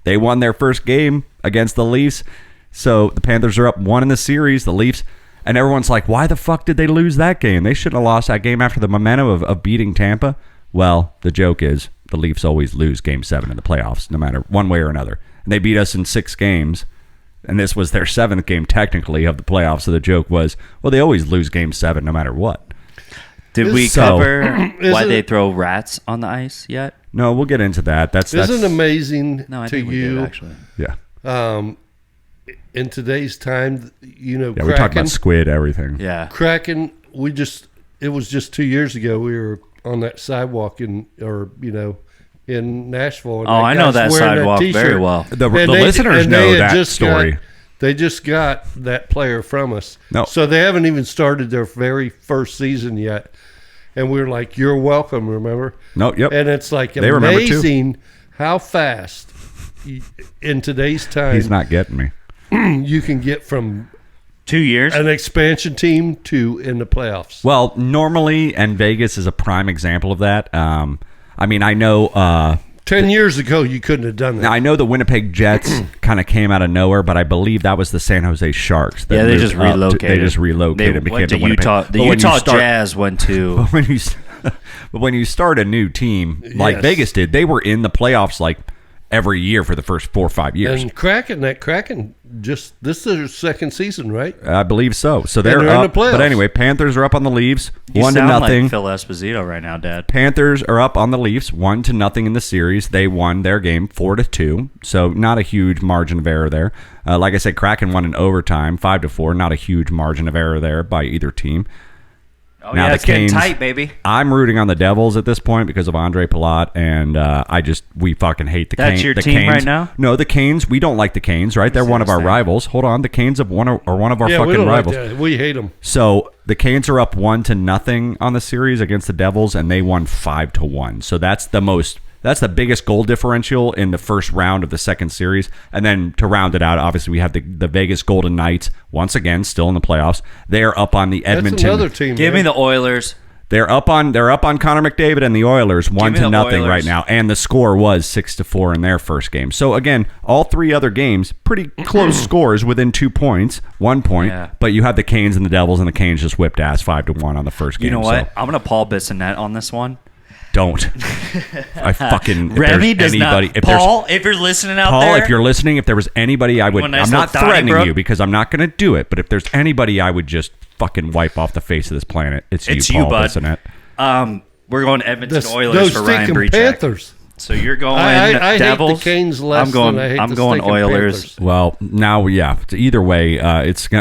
B: They won their first game against the Leafs. So the Panthers are up 1 in the series. The Leafs. And everyone's like, why the fuck did they lose that game? They shouldn't have lost that game after the momentum of beating Tampa. Well, the joke is the Leafs always lose Game 7 in the playoffs, no matter one way or another. And they beat us in 6 games, and this was their 7th game technically of the playoffs. So the joke was, well, they always lose Game 7 no matter what.
A: Did we
B: So-
A: cover why
C: Isn't
A: they
C: it-
A: throw rats on the ice yet?
B: No, we'll get into that. That's
C: Isn't it amazing
A: No, I
C: to
A: think we
C: you
A: did actually.
B: yeah.
C: in today's time,
B: Yeah, we talked
C: Kraken,
B: about squid, everything.
A: Yeah.
C: Kraken, it was just 2 years ago we were on that sidewalk in Nashville. And
A: Oh, I know
C: guy's
A: that
C: wearing
A: sidewalk
C: t-shirt.
A: very well.
B: The
C: And
B: listeners
C: and
B: know
C: they had
B: that
C: just
B: story.
C: They just got that player from us.
B: No.
C: So they haven't even started their very first season yet. And we were like, you're welcome, remember?
B: No, yep.
C: And it's like
B: They remember too.
C: amazing how fast in today's time
B: He's not getting me.
C: you can get from
A: 2 years.
C: an expansion team to in the playoffs.
B: Well, normally, and Vegas is a prime example of that. I mean, I know
C: 10 years ago, you couldn't have done that.
B: Now, I know the Winnipeg Jets kind of came out of nowhere, but I believe that was the San Jose Sharks. That
A: Yeah, they
B: moved
A: just
B: up to-
A: relocated.
B: They just relocated. and
A: They went to
B: became the
A: Utah.
B: Winnipeg.
A: The
B: But when you
A: Utah
B: start-
A: Jazz went to.
B: But when you start a new team like
C: Yes.
B: Vegas did, they were in the playoffs like every year for the first 4 or 5 years.
C: And Kraken, this is their second season, right?
B: I believe so. So they're
C: they're in
B: up.
C: the playoffs.
B: But anyway, Panthers are up on the Leafs,
A: You
B: 1-0.
A: sound like Phil Esposito right now, Dad.
B: Panthers are up on the Leafs 1-0 in the series. They won their game 4-2, so not a huge margin of error there. Like I said, Kraken won in overtime 5-4. Not a huge margin of error there by either team.
A: Oh
B: Now
A: yeah,
B: the
A: it's getting
B: Canes-
A: tight, baby.
B: I'm rooting on the Devils at this point because of Andre Palat, and we fucking hate the Canes.
A: That's your
B: the
A: team
B: Canes.
A: right now?
B: No, the Canes. We don't like the Canes, right? They're one of our
A: understand.
B: rivals. Hold on, the Canes are one of our
C: Yeah, we
B: fucking
C: don't
B: rivals.
C: like that. We hate them.
B: So the Canes are up 1-0 on the series against the Devils, and they won 5-1. So that's the biggest goal differential in the first round of the second series. And then to round it out, obviously we have the Vegas Golden Knights once again still in the playoffs. They are up on the
C: That's
B: Edmonton.
C: another team.
A: Give me
C: man.
A: the Oilers.
B: They're up on Connor McDavid and the Oilers 1-0
A: Oilers.
B: right now, and the score was 6-4 in their first game. So again, all 3 other games pretty close scores within 2 points, 1 point.
A: Yeah.
B: But you have the Canes and the Devils, and the Canes just whipped ass 5-1 on the first game.
A: You know what?
B: So
A: I'm gonna Paul Bissonnette on this one.
B: don't. I fucking. if
A: Remy
B: there's
A: does
B: anybody,
A: not.
B: if there's
A: Paul, if you're listening out
B: Paul,
A: there,
B: if you're listening, if there was anybody, I would.
A: Want a nice
B: I'm not
A: little
B: threatening
A: Donnybrook?
B: you because I'm not going to do it. But if there's anybody, I would just fucking wipe off the face of this planet. It's
A: it's
B: you,
A: you,
B: Paul
A: bud.
B: Bissonnette.
A: We're going Edmonton Oilers
C: those
A: for Ryan
C: stinking
A: Breachek.
C: Panthers.
A: So you're going
C: I hate the
A: Devils.
C: Canes less
A: I'm going.
C: than I hate
A: I'm
C: the
A: going
C: stinking
A: Oilers.
C: Panthers.
B: Well, now, yeah. Either way,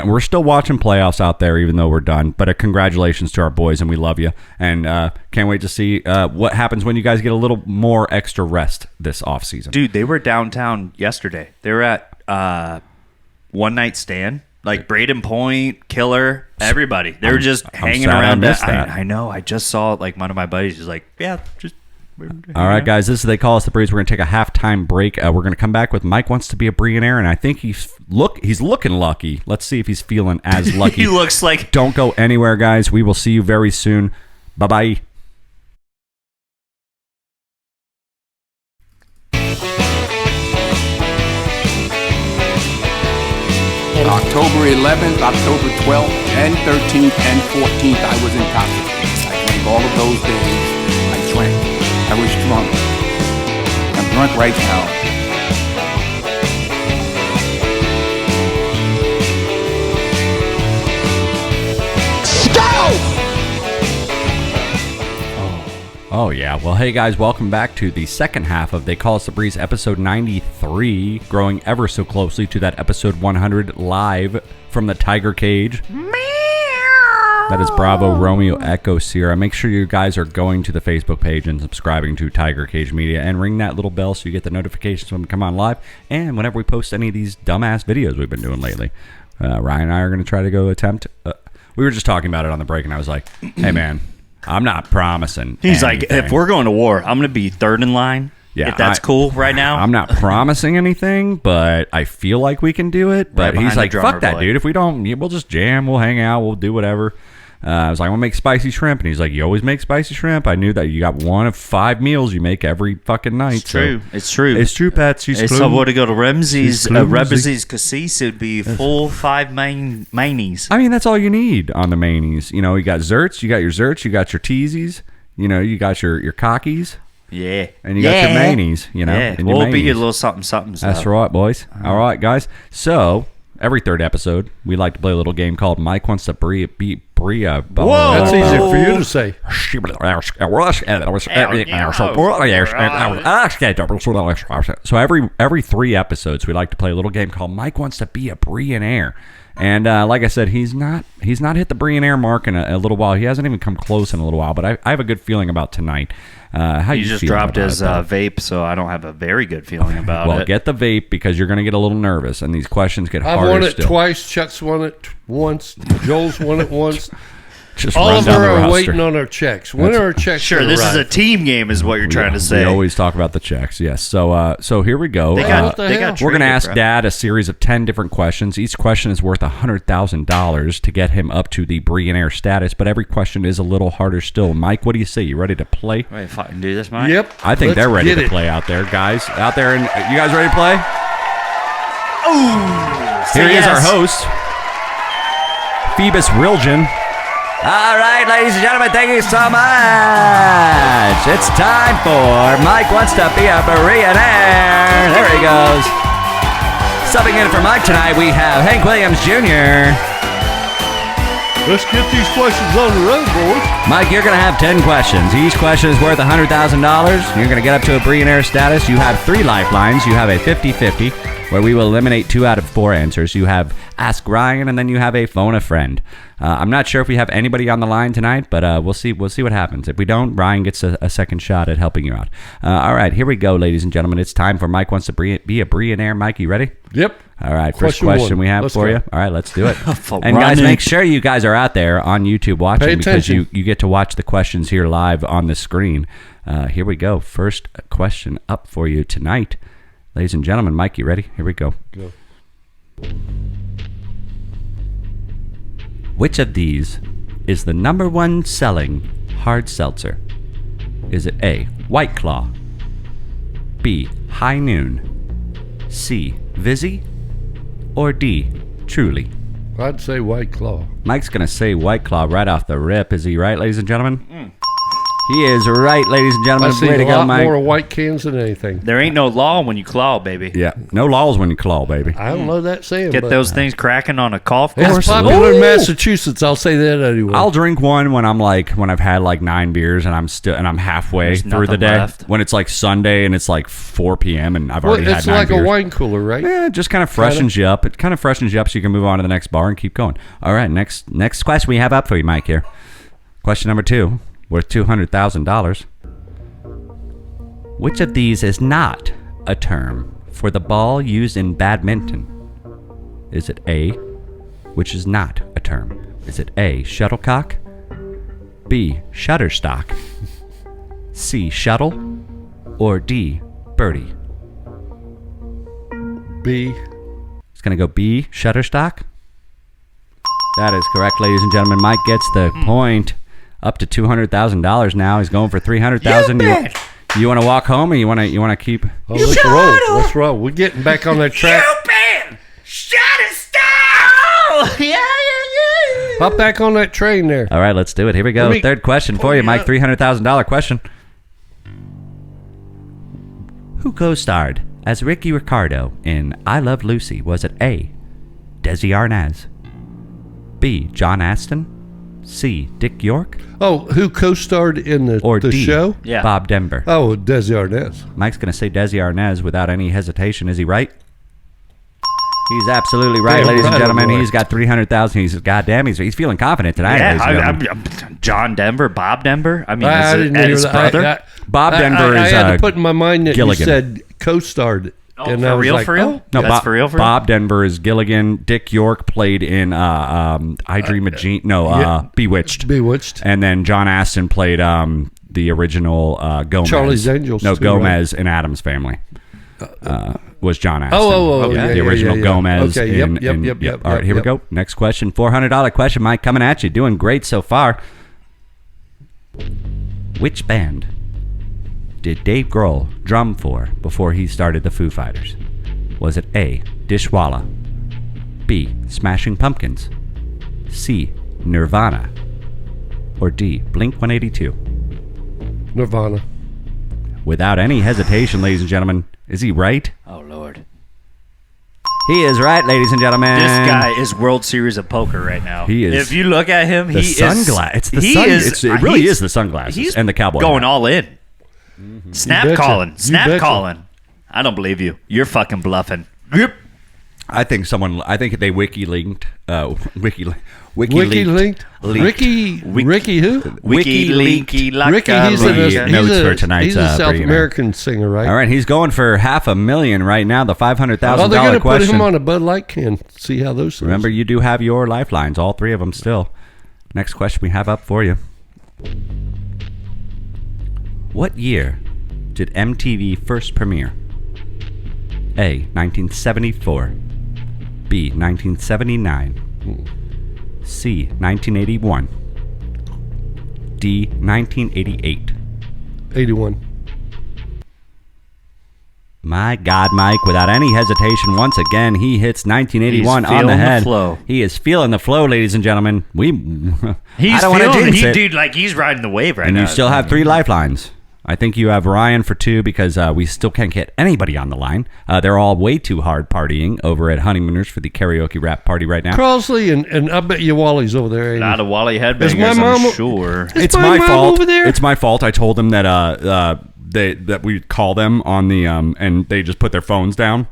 B: we're still watching playoffs out there, even though we're done. But congratulations to our boys, and we love you. And can't wait to see what happens when you guys get a little more extra rest this offseason.
A: Dude, they were downtown yesterday. They were at One Night Stand. Like Braden Point, Killer, everybody. They were just
B: I'm
A: hanging
B: sad I
A: around.
B: missed that.
A: I know. I just saw it. Like one of my buddies is like, yeah, just.
B: All right, guys, this is They Call Us the Breeze. We're going to take a halftime break. We're going to come back with Mike Wants to Be a Bre'llionaire, and I think he's looking lucky. Let's see if he's feeling as lucky.
A: He looks like.
B: Don't go anywhere, guys. We will see you very soon. Bye-bye.
F: October 11th, October 12th, and 13th, and 14th, I was intoxicated. I drank all of those days. I drank. I was drunk. I'm drunk right now.
B: Oh, yeah. Well, hey, guys, welcome back to the second half of They Call Us the Breeze, episode 93, growing ever so closely to that episode 100 live from the Tiger Cage. That is Bravo, Romeo, Echo, Sierra. Make sure you guys are going to the Facebook page and subscribing to Tiger Cage Media and ring that little bell so you get the notifications when we come on live and whenever we post any of these dumbass videos we've been doing lately. Ryan and I are going to try to go attempt. We were just talking about it on the break, and I was like, hey, man, I'm not promising.
A: He's like,
B: anything.
A: if we're going to war, I'm going to be third in line.
B: Yeah,
A: if that's cool right now.
B: I'm not promising anything, but I feel like we can do it. But
A: Right
B: he's
A: behind the
B: like,
A: drummer
B: fuck that,
A: boy.
B: dude. If we don't, we'll just jam. We'll hang out. We'll do whatever. I was like, I'm going to make spicy shrimp. And he's like, you always make spicy shrimp. I knew that you got one of 5 meals you make every fucking night.
A: It's true. It's true.
B: It's true, Pat. She's
A: If I were to go to Ramsey's Cassis, it would be full 5 mainies.
B: I mean, that's all you need on the mainies. You know, you got zerts. You got your teasies. You know, you got your cockies.
A: Yeah.
B: And you got your mayonnaise, you know.
A: Yeah.
B: and your
A: We'll be a
B: mayonnaise.
A: little something, something.
B: That's right, boys. All right, guys. So every third episode, we like to play a little game called Mike Wants to Be Bria.
A: Whoa.
C: That's easier for you to say.
B: So every 3 episodes, we like to play a little game called Mike Wants to Be a Bre'llionaire. And like I said, he's not hit the Bre'llionaire mark in a little while. He hasn't even come close in a little while. But I have a good feeling about tonight. How
A: He
B: you
A: just
B: feeling
A: dropped
B: about
A: his
B: it, though?
A: vape, so I don't have a very good feeling about
B: Well,
A: it.
B: get the vape because you're going to get a little nervous, and these questions get
C: I've
B: harder
C: won it
B: still.
C: twice. Chuck's won it once. Joel's won it once.
B: Just
C: All
B: run
C: of
B: down
C: her
B: the
C: are
B: roster.
C: waiting on our checks. When are our checks?
A: Sure,
C: gonna
A: this is a
C: arrive?
A: team game, is what you're trying to say.
B: We always talk about the checks, yes. So here we go.
A: They
C: What
A: got,
C: the
A: they
C: hell?
A: got
B: We're going to
A: traded,
B: ask
A: bro.
B: Dad a series of 10 different questions. Each question is worth $100,000 to get him up to the Bre'llionaire status, but every question is a little harder still. Mike, what do you say? You ready to play?
A: Wait, if I can do this, Mike?
C: Yep.
B: I think
C: Let's
B: they're ready
C: get
B: to
C: it.
B: play out there, guys. Out there, and you guys ready to play?
A: Say
B: Here he is, our
A: yes.
B: host, Phoebus Rilgen. All right, ladies and gentlemen, thank you so much. It's time for Mike Wants to Be a Bre'llionaire. There he goes. Subbing in for Mike tonight, we have Hank Williams Jr.
C: Let's get these questions on the road, boys.
B: Mike, you're going to have 10 questions. Each question is worth $100,000. You're going to get up to a Bre'llionaire status. You have 3 lifelines. You have a 50-50, where we will eliminate 2 out of 4 answers. You have Ask Ryan, and then you have a Phone a Friend. I'm not sure if we have anybody on the line tonight, but we'll see what happens. If we don't, Ryan gets a second shot at helping you out. All right, here we go, ladies and gentlemen. It's time for Mike Wants to Be a Bre'llionaire. Mike, you ready?
C: Yep.
B: All right, first
C: Question
B: question
C: one.
B: we have
C: Let's
B: for
C: go.
B: you. All right, let's do it.
A: For
B: And guys,
A: running.
B: make sure you guys are out there on YouTube watching
C: Pay
B: because
C: attention.
B: you get to watch the questions here live on the screen. Here we go. First question up for you tonight. Ladies and gentlemen, Mike, you ready? Here we go.
C: Go.
B: Which of these is the #1 selling hard seltzer? Is it A, White Claw, B, High Noon, C, Vizzy, or D, Truly?
C: I'd say White Claw.
B: Mike's going to say White Claw right off the rip. Is he right, ladies and gentlemen? He is right, ladies and
C: I
B: gentlemen.
C: see
B: Way to
C: a
B: go,
C: lot
B: Mike.
C: more white cans than anything.
A: There ain't no law when you claw, baby.
B: Yeah, no laws when you claw, baby.
C: I don't know that saying.
A: Get
C: but
A: those things cracking on a golf
C: It's
A: course.
C: popular in
B: Ooh.
C: Massachusetts. I'll say that anyway.
B: I'll drink one when I've had like 9 beers and I'm halfway
A: There's
B: through the
A: nothing
B: day.
A: left.
B: When it's like Sunday and it's like 4 p.m. and I've
C: well,
B: already had
C: it's
B: 9
C: like
B: beers.
C: a wine cooler, right?
B: Yeah, it just kind of freshens you up. It kind of freshens you up so you can move on to the next bar and keep going. All right, next question we have up for you, Mike, here. Question number 2, worth $200,000. Which of these is not a term for the ball used in badminton? Is it A, which is not a term? Is it A, shuttlecock, B, shutterstock, C, shuttle, or D, birdie?
C: B.
B: It's going to go B, shutterstock. That is correct, ladies and gentlemen. Mike gets the point. Up to $200,000 now. He's going for $300,000. You want to walk home, or you want to keep?
C: Oh, let's roll. Let's roll. We're getting back on that track. Hop back on that train there.
B: All right, let's do it. Here we go.
C: Let me
B: Third question for
C: pull
B: you,
C: me
B: Mike.
C: up.
B: $300,000 question. Who co-starred as Ricky Ricardo in I Love Lucy? Was it A, Desi Arnaz, B, John Aston, C, Dick York,
C: Oh, who co-starred in the
B: or D,
C: show?
A: Yeah.
B: Bob Denver?
C: Oh, Desi Arnaz.
B: Mike's going to say Desi Arnaz without any hesitation. Is he right? He's absolutely right,
C: Damn
B: ladies and
C: right,
B: gentlemen.
C: boy.
B: He's got $300,000. He's feeling confident tonight,
A: Yeah,
B: ladies and gentlemen.
A: I'm John Denver, Bob Denver. I mean,
C: I
A: is
C: didn't
A: it
C: hear
A: his
C: that.
A: brother?
B: Bob Denver
C: I
B: is
C: had to put in my mind that
B: Gilligan.
C: you said co-starred.
A: Oh,
C: and
A: for
C: I was
A: real,
C: like,
A: for real?
C: oh,
B: No,
A: That's
B: Bob,
A: for real, for real?
B: Bob Denver is Gilligan. Dick York played in I Dream of Jean. No,
C: yeah.
B: Bewitched.
C: Bewitched.
B: And then John Aston played the original Gomez.
C: Charlie's Angels,
B: No,
C: too,
B: Gomez in Adam's Family. Was John Aston.
C: Oh,
B: Yeah,
C: yeah,
B: the
C: yeah,
B: original
C: yeah.
B: Gomez.
C: Okay, yep,
B: in-
C: yep.
B: All right, here we go. Next question. $400 question, Mike, coming at you. Doing great so far. Which band did Dave Grohl drum for before he started the Foo Fighters? Was it A, Dishwalla, B, Smashing Pumpkins, C, Nirvana, or D, Blink-182?
C: Nirvana.
B: without any hesitation, ladies and gentlemen. Is he right?
A: Oh, Lord.
B: He is right, ladies and gentlemen.
A: This guy is World Series of Poker right now.
B: He is.
A: If you look at him,
B: The
A: he
B: sunglass. It's the
A: he
B: sun.
A: is.
B: It really is the sunglasses
A: He's
B: and the cowboy
A: going
B: hat.
A: all in. Snap
C: betcha.
A: calling.
C: You
A: Snap
C: betcha.
A: calling. I don't believe you. You're fucking bluffing. Yep.
B: I think they wiki-linked. Wiki-linked.
C: WikiLeaked. Ricky who?
A: Wiki-leaky
C: Ricky, he's
B: Notes for tonight's
C: he's a South
B: Bre'llionaire.
C: American singer, right?
B: All right, he's going for $500,000 right now. The $500,000
C: Oh, they're going to put
B: question.
C: him on a Bud Light can. See how those.
B: Remember, you do have your lifelines, all three of them still. Next question we have up for you. What year did MTV first premiere? A, 1974. B, 1979. C, 1981. D, 1988.
C: 81.
B: My God, Mike, without any hesitation, once again, he hits 1981
A: He's
B: on the
A: feeling the
B: head.
A: flow.
B: He is feeling the flow, ladies and gentlemen.
A: He's
B: I don't wanna
A: feeling
B: jinx it.
A: dude, like he's riding the wave right
B: And
A: now.
B: you still have 3 lifelines. I think you have Ryan for 2 because we still can't get anybody on the line. They're all way too hard partying over at Honeymooners for the karaoke rap party right now.
C: Crossley and I bet you Wally's over there. Ain't
A: Not
C: he?
A: a Wally
C: Is
A: headbangers,
C: my mom-
A: I'm sure.
B: It's
C: my
B: my
C: mom
B: fault.
C: over there?
B: It's my fault. I told them that that we call them on the and they just put their phones down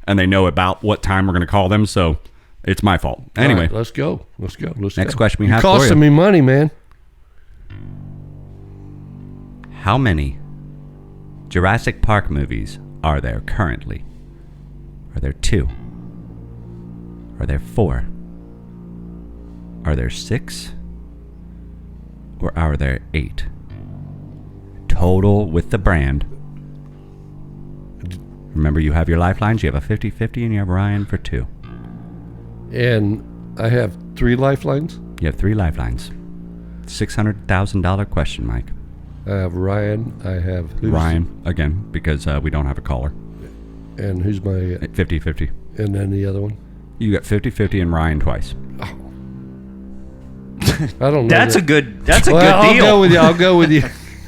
B: and they know about what time we're going to call them. So it's my fault. Anyway,
C: All right, let's go.
B: Next question we have
C: You're
B: for
C: costing
B: you.
C: me money, man.
B: How many Jurassic Park movies are there currently? Are there 2? Are there 4? Are there 6? Or are there 8? Total with the brand. Remember, you have your lifelines. You have a 50-50 and you have Ryan for 2.
C: And I have 3 lifelines.
B: You have 3 lifelines. $600,000 question, Mike.
C: I have Ryan. I have
B: Ryan, again, because we don't have a caller.
C: And who's my
B: 50-50.
C: and then the other one?
B: You got 50-50 and Ryan twice.
C: I don't know.
A: That's a good deal.
C: I'll go with you. I'll go with you.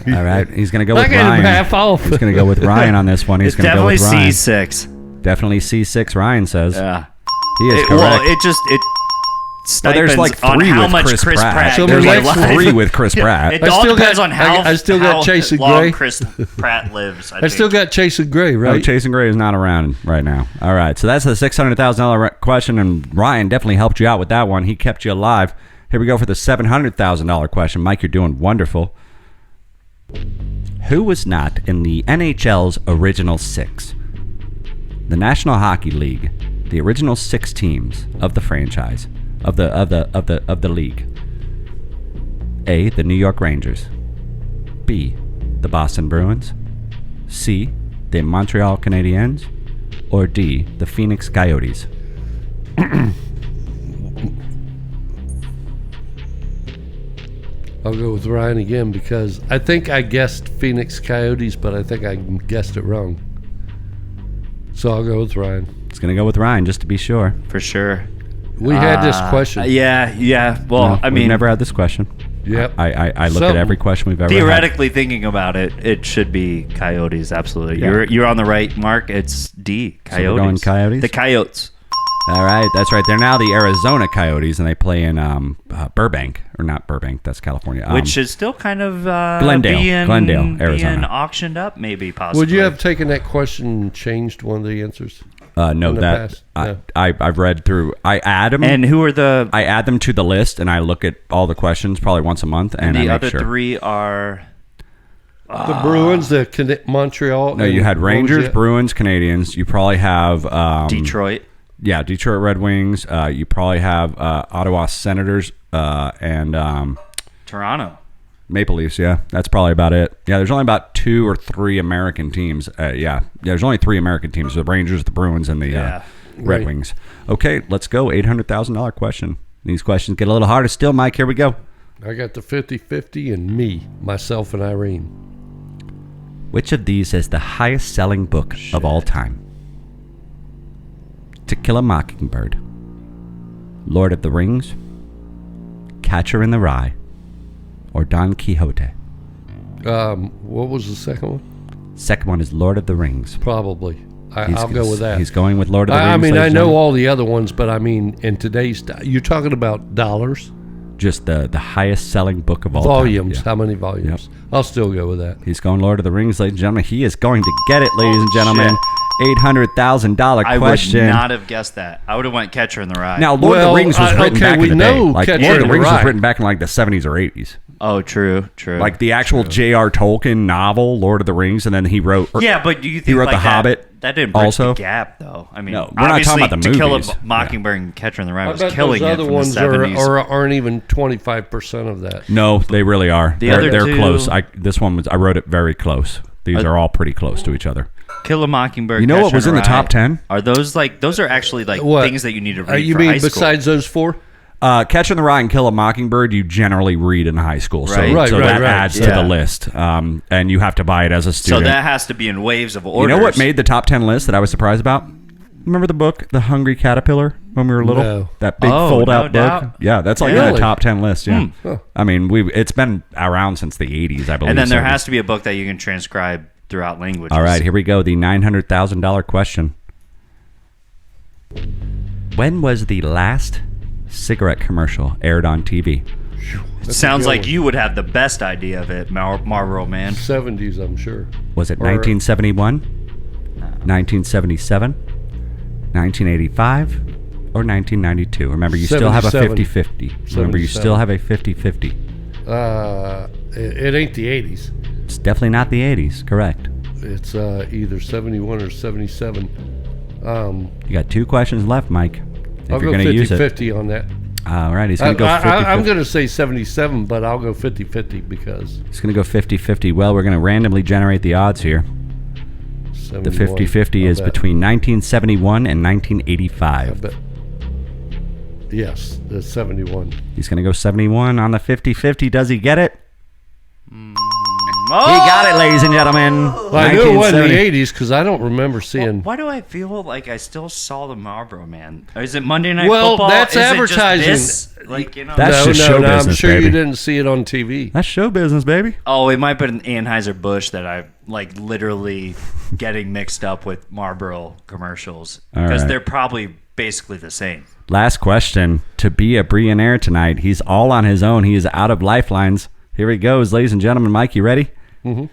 B: All right, he's going to go
C: I
B: with
C: got
B: Ryan.
C: half off.
B: He's going to go with Ryan on this one. He's
A: It's
B: going to go
A: definitely
B: with Ryan.
A: C6.
B: Definitely C6, Ryan says.
A: Yeah.
B: He is correct.
A: Well, it
B: Well, there's like
A: stipends on
B: 3
A: how
B: with
A: much
B: Chris
A: Chris
B: Pratt.
A: Pratt
C: So
B: There's
C: the
B: like
C: next
B: 3 with Chris Pratt.
A: It
C: I
A: all
C: still
A: depends
C: got-
A: on how
C: I still got
A: how
C: Chasing
A: long
C: Gray.
A: Chris Pratt lives.
C: I still got Chasing Gray,
B: No,
C: right?
B: Chasing Gray is not around right now. All right, so that's the $600,000 question, and Ryan definitely helped you out with that one. He kept you alive. Here we go for the $700,000 question. Mike, you're doing wonderful. Who was not in the NHL's original 6? The National Hockey League, the original 6 teams of the franchise of the league. A, the New York Rangers. B, the Boston Bruins. C, the Montreal Canadiens. Or D, the Phoenix Coyotes.
C: I'll go with Ryan again because I think I guessed Phoenix Coyotes, but I think I guessed it wrong. So I'll go with Ryan.
B: It's going to go with Ryan just to be sure.
A: For sure.
C: We had this question.
A: Yeah. Well,
B: No,
A: I
B: we've
A: mean,
B: never had this question.
C: Yep.
B: I look at
C: Something.
B: every question we've ever had.
A: theoretically thinking about it, it should be Coyotes. Absolutely.
B: Yeah.
A: You're on the right mark. It's D.
B: So we're
A: Coyotes.
B: going Coyotes?
A: The Coyotes.
B: All right, that's right. They're now the Arizona Coyotes, and they play in Burbank, or not Burbank, that's California.
A: Which is still kind of
B: Glendale,
A: being
B: Arizona.
A: auctioned up, maybe possibly.
C: Would you have taken that question and changed one of the answers?
B: no,
C: in the
B: that
C: past?
B: I,
C: No.
B: I've read through. I add them,
A: And who are the
B: I add them to the list, and I look at all the questions probably once a month, and I
A: the
B: make
A: other
B: sure.
A: 3 are
C: The Bruins, the Montreal.
B: No,
C: and
B: you had
C: what was
B: Rangers,
C: it?
B: Bruins, Canadians. You probably have
A: Detroit.
B: Yeah, Detroit Red Wings. You probably have Ottawa Senators and
A: Toronto.
B: Maple Leafs. Yeah, that's probably about it. Yeah, there's only about 2 or 3 American teams. There's only 3 American teams: the Rangers, the Bruins, and the
A: Yeah.
B: Red
C: Right.
B: Wings. Okay, let's go. $800,000 question. These questions get a little harder still, Mike. Here we go.
C: I got the 50-50 and me, myself, and Irene.
B: Which of these is the highest selling book of all time? To Kill a Mockingbird, Lord of the Rings, Catcher in the Rye, or Don Quixote?
C: What was the second one?
B: Second one is Lord of the Rings.
C: Probably. I'll go with that.
B: He's going with Lord of the Rings.
C: I mean,
B: ladies
C: I
B: and
C: know
B: gentlemen.
C: all the other ones, but I mean, in today's... You're talking about dollars?
B: Just the highest selling book of all
C: Volumes.
B: time.
C: How many volumes?
B: Yep.
C: I'll still go with that.
B: He's going Lord of the Rings, ladies and gentlemen. He is going to get it, ladies and gentlemen. $800,000
A: I
B: question.
A: would not have guessed that. I would have went Catcher in the Rye.
B: Now, Lord of the Rings was written back in the day. Like,
C: Catcher
B: Lord of
C: in
B: the
C: the
B: Rings was
C: Rye.
B: written back in like the 70s or 80s.
A: Oh, true.
B: Like the actual J.R. Tolkien novel, Lord of the Rings, and then he wrote.
A: Yeah, but do you think
B: he wrote
A: like
B: The Hobbit?
A: That didn't bridge
B: also?
A: the gap, though. I mean,
B: No, we're not talking about the
A: To Kill
B: movies.
A: a Mockingbird and Catcher in the Rye
C: I
A: was
C: bet
A: killing
C: those
A: it
C: other
A: from
C: ones
A: the 70s.
C: aren't even 25% of that.
B: No, they really are.
A: Other
B: They're
A: two-
B: close. I wrote it very close. These are all pretty close to each other.
A: Kill a Mockingbird.
B: You know what
A: Catcher
B: was
A: in
B: in the
A: Rye.
B: top 10?
A: Are those those are actually like
C: What?
A: things that you need to read
C: You
A: for
C: mean
A: high school?
C: besides those four?
B: Catcher in the Rye and Kill a Mockingbird, you generally read in high school. So,
A: Right.
C: Right,
B: so
C: right,
B: that
C: right.
B: adds to
A: Yeah.
B: the list. And you have to buy it as a
A: So
B: student.
A: that has to be in waves of
B: You
A: orders.
B: know what made the top 10 list that I was surprised about? Remember the book, The Hungry Caterpillar, when we were little?
C: No.
B: That big
A: Oh,
B: fold-out
A: no
B: book?
A: doubt.
B: Yeah, that's like in
C: Really?
B: the top 10 list, yeah.
C: Huh.
B: I mean, it's been around since the 80s, I believe.
A: And then there
B: so.
A: has to be a book that you can transcribe throughout languages.
B: All right, here we go. The $900,000 question. When was the last cigarette commercial aired on TV?
A: It sounds
C: good
A: like
C: one.
A: you would have the best idea of it, Marlboro Man.
C: 70s, I'm sure.
B: Was it
C: Or-
B: 1971, 1977, 1985, or 1992? Remember, you still have a
C: 77.
B: 50-50. Remember, you still have a 50-50.
C: It ain't the 80s.
B: It's definitely not the 80s, correct.
C: It's either 71 or 77.
B: You got two questions left, Mike. If
C: I'll
B: you're
C: go
B: going to use it.
C: 50-50 on that.
B: All right, he's going to go 50-50.
C: I'm going to say 77, but I'll go 50-50 because
B: He's going to go 50-50. Well, we're going to randomly generate the odds here. The
C: 71,
B: 50-50
C: I'll
B: is
C: bet.
B: between 1971 and
C: I
B: 1985.
C: bet. Yes, the 71.
B: He's going to go 71 on the 50-50. Does he get it?
A: Oh!
B: He got it, ladies and gentlemen.
C: Well, I knew it wasn't
B: 1970.
C: the 80s because I don't remember seeing.
A: Why do I feel like I still saw the Marlboro Man? Is it Monday Night
C: Well,
A: Football?
C: that's
A: Is it just
C: advertising.
A: this? Like, you know.
B: That's just show
C: I'm
B: business,
C: sure
B: baby.
C: you didn't see it on TV.
B: That's show business, baby.
A: Oh, it might have been Anheuser-Busch that I like literally getting mixed up with Marlboro commercials
B: All
A: because
B: right.
A: they're probably basically the same.
B: Last question. To be a Bre'llionaire tonight, he's all on his own. He is out of lifelines. Here he goes, ladies and gentlemen. Mike, you ready?
C: Mm-hmm.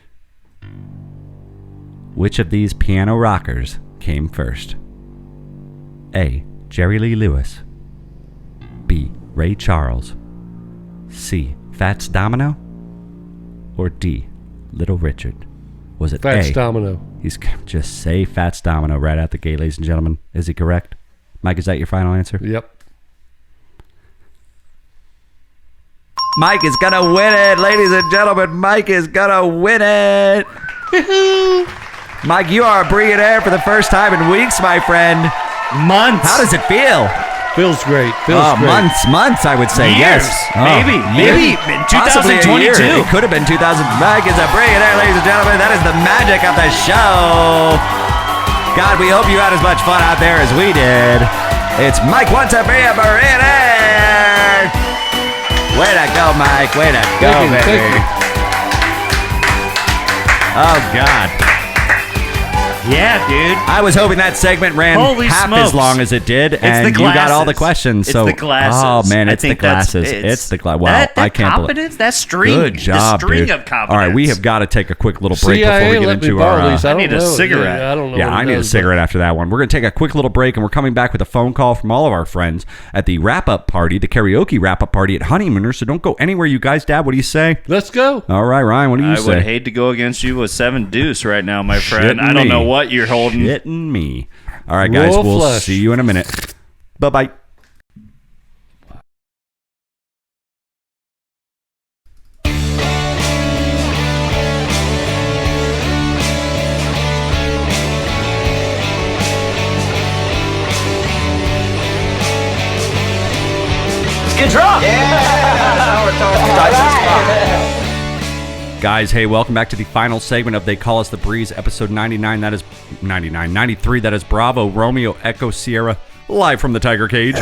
B: Which of these piano rockers came first? A. Jerry Lee Lewis. B. Ray Charles. C. Fats Domino. Or D. Little Richard. Was it
C: Fats
B: A?
C: Domino.
B: He's just say Fats Domino right out the gate, ladies and gentlemen. Is he correct? Mike, is that your final answer?
C: Yep.
B: Mike is gonna win it, ladies and gentlemen. Mike is gonna win it. Mike, you are a Bre'llionaire for the first time in weeks, my friend.
A: Months.
B: How does it feel?
C: Feels great. Feels great.
B: Months, I would say.
A: Years.
B: Yes.
A: Maybe. Maybe in
B: Possibly a
A: 2022.
B: year. It could have been 2000. Mike is a Bre'llionaire, ladies and gentlemen. That is the magic of the show. God, we hope you had as much fun out there as we did. It's Mike wants to be a Bre'llionaire. Way to go, Mike. Way to go,
C: Thank you,
B: baby.
C: thank you.
B: Oh, God.
A: Yeah, dude.
B: I was hoping that segment ran
A: Holy
B: half
A: smokes.
B: as long as it did,
A: It's
B: and
A: the
B: you got all the
A: glasses.
B: questions.
A: It's
B: So,
A: the glasses.
B: oh man,
A: I
B: it's the
A: think that's-
B: glasses. It's the glasses. Wow,
A: that
B: I can't believe.
A: confidence, that string.
B: Good job,
A: the string
B: dude.
A: of confidence.
B: All right, we have got to take a quick little break
C: CIA,
B: before we get
C: let me
B: into
C: borrow
B: our.
C: these.
A: I
C: don't
A: need a
C: know.
A: cigarette.
C: Yeah, I don't know.
B: Yeah,
C: what
B: I
C: it
B: need a
C: does,
B: cigarette after that one. We're going to take a quick little break, and we're coming back with a phone call from all of our friends at the wrap-up party, the karaoke wrap-up party at Honeymooner. So don't go anywhere, you guys. Dad, what do you say?
C: but Let's go.
B: All right, Ryan, what do you
A: I
B: say?
A: would hate to go against you with 7 deuce right now, my friend.
B: Shitting
A: I don't
B: me.
A: know what you're holding.
B: Shitting me. All right, guys,
C: Raw
B: we'll
C: flesh.
B: see you in a minute. Bye-bye. Guys, hey, welcome back to the final segment of They Call Us the Breeze, episode 99. That is 99. 93, that is Bravo, Romeo, Echo, Sierra, live from the Tiger Cage.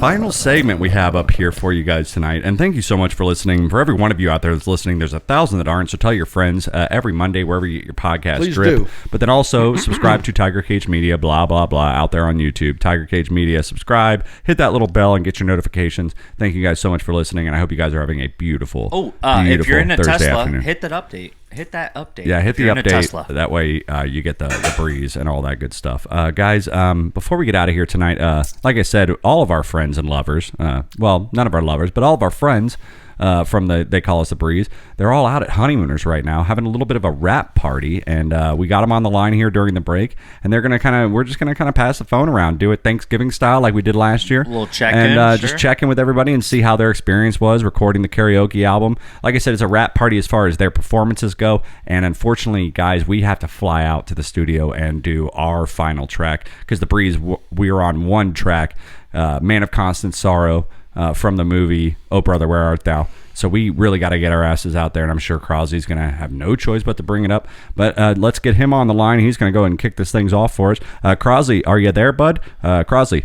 B: Final segment we have up here for you guys tonight, and thank you so much for listening. For every one of you out there that's listening, there's 1,000 that aren't, so tell your friends every Monday wherever you get your podcast.
C: Please
B: drip.
C: do.
B: But then also subscribe to Tiger Cage Media, blah, blah, blah, out there on YouTube. Tiger Cage Media, subscribe, hit that little bell, and get your notifications. Thank you guys so much for listening, and I hope you guys are having a beautiful,
A: if you're in a
B: Thursday
A: Tesla,
B: afternoon.
A: hit that update. Hit that update.
B: Yeah, hit
A: if
B: the
A: you're in a
B: update.
A: Tesla.
B: That way you get the breeze and all that good stuff. Guys, before we get out of here tonight, like I said, all of our friends and lovers, well, none of our lovers, but all of our friends from They Call Us the Breeze, they're all out at Honeymooners right now having a little bit of a rap party, and we got them on the line here during the break, and we're just gonna kind of pass the phone around, do it Thanksgiving style like we did last year.
A: A little check-in,
B: and
A: sure.
B: just check in with everybody and see how their experience was recording the karaoke album. Like I said, it's a rap party as far as their performances go, and unfortunately, guys, we have to fly out to the studio and do our final track because the Breeze, we were on one track, Man of Constant Sorrow, from the movie Oh Brother, Where Art Thou? So we really got to get our asses out there, and I'm sure Crosley's going to have no choice but to bring it up. But let's get him on the line. He's going to go ahead and kick this things off for us. Crosley, are you there, bud? Crosley.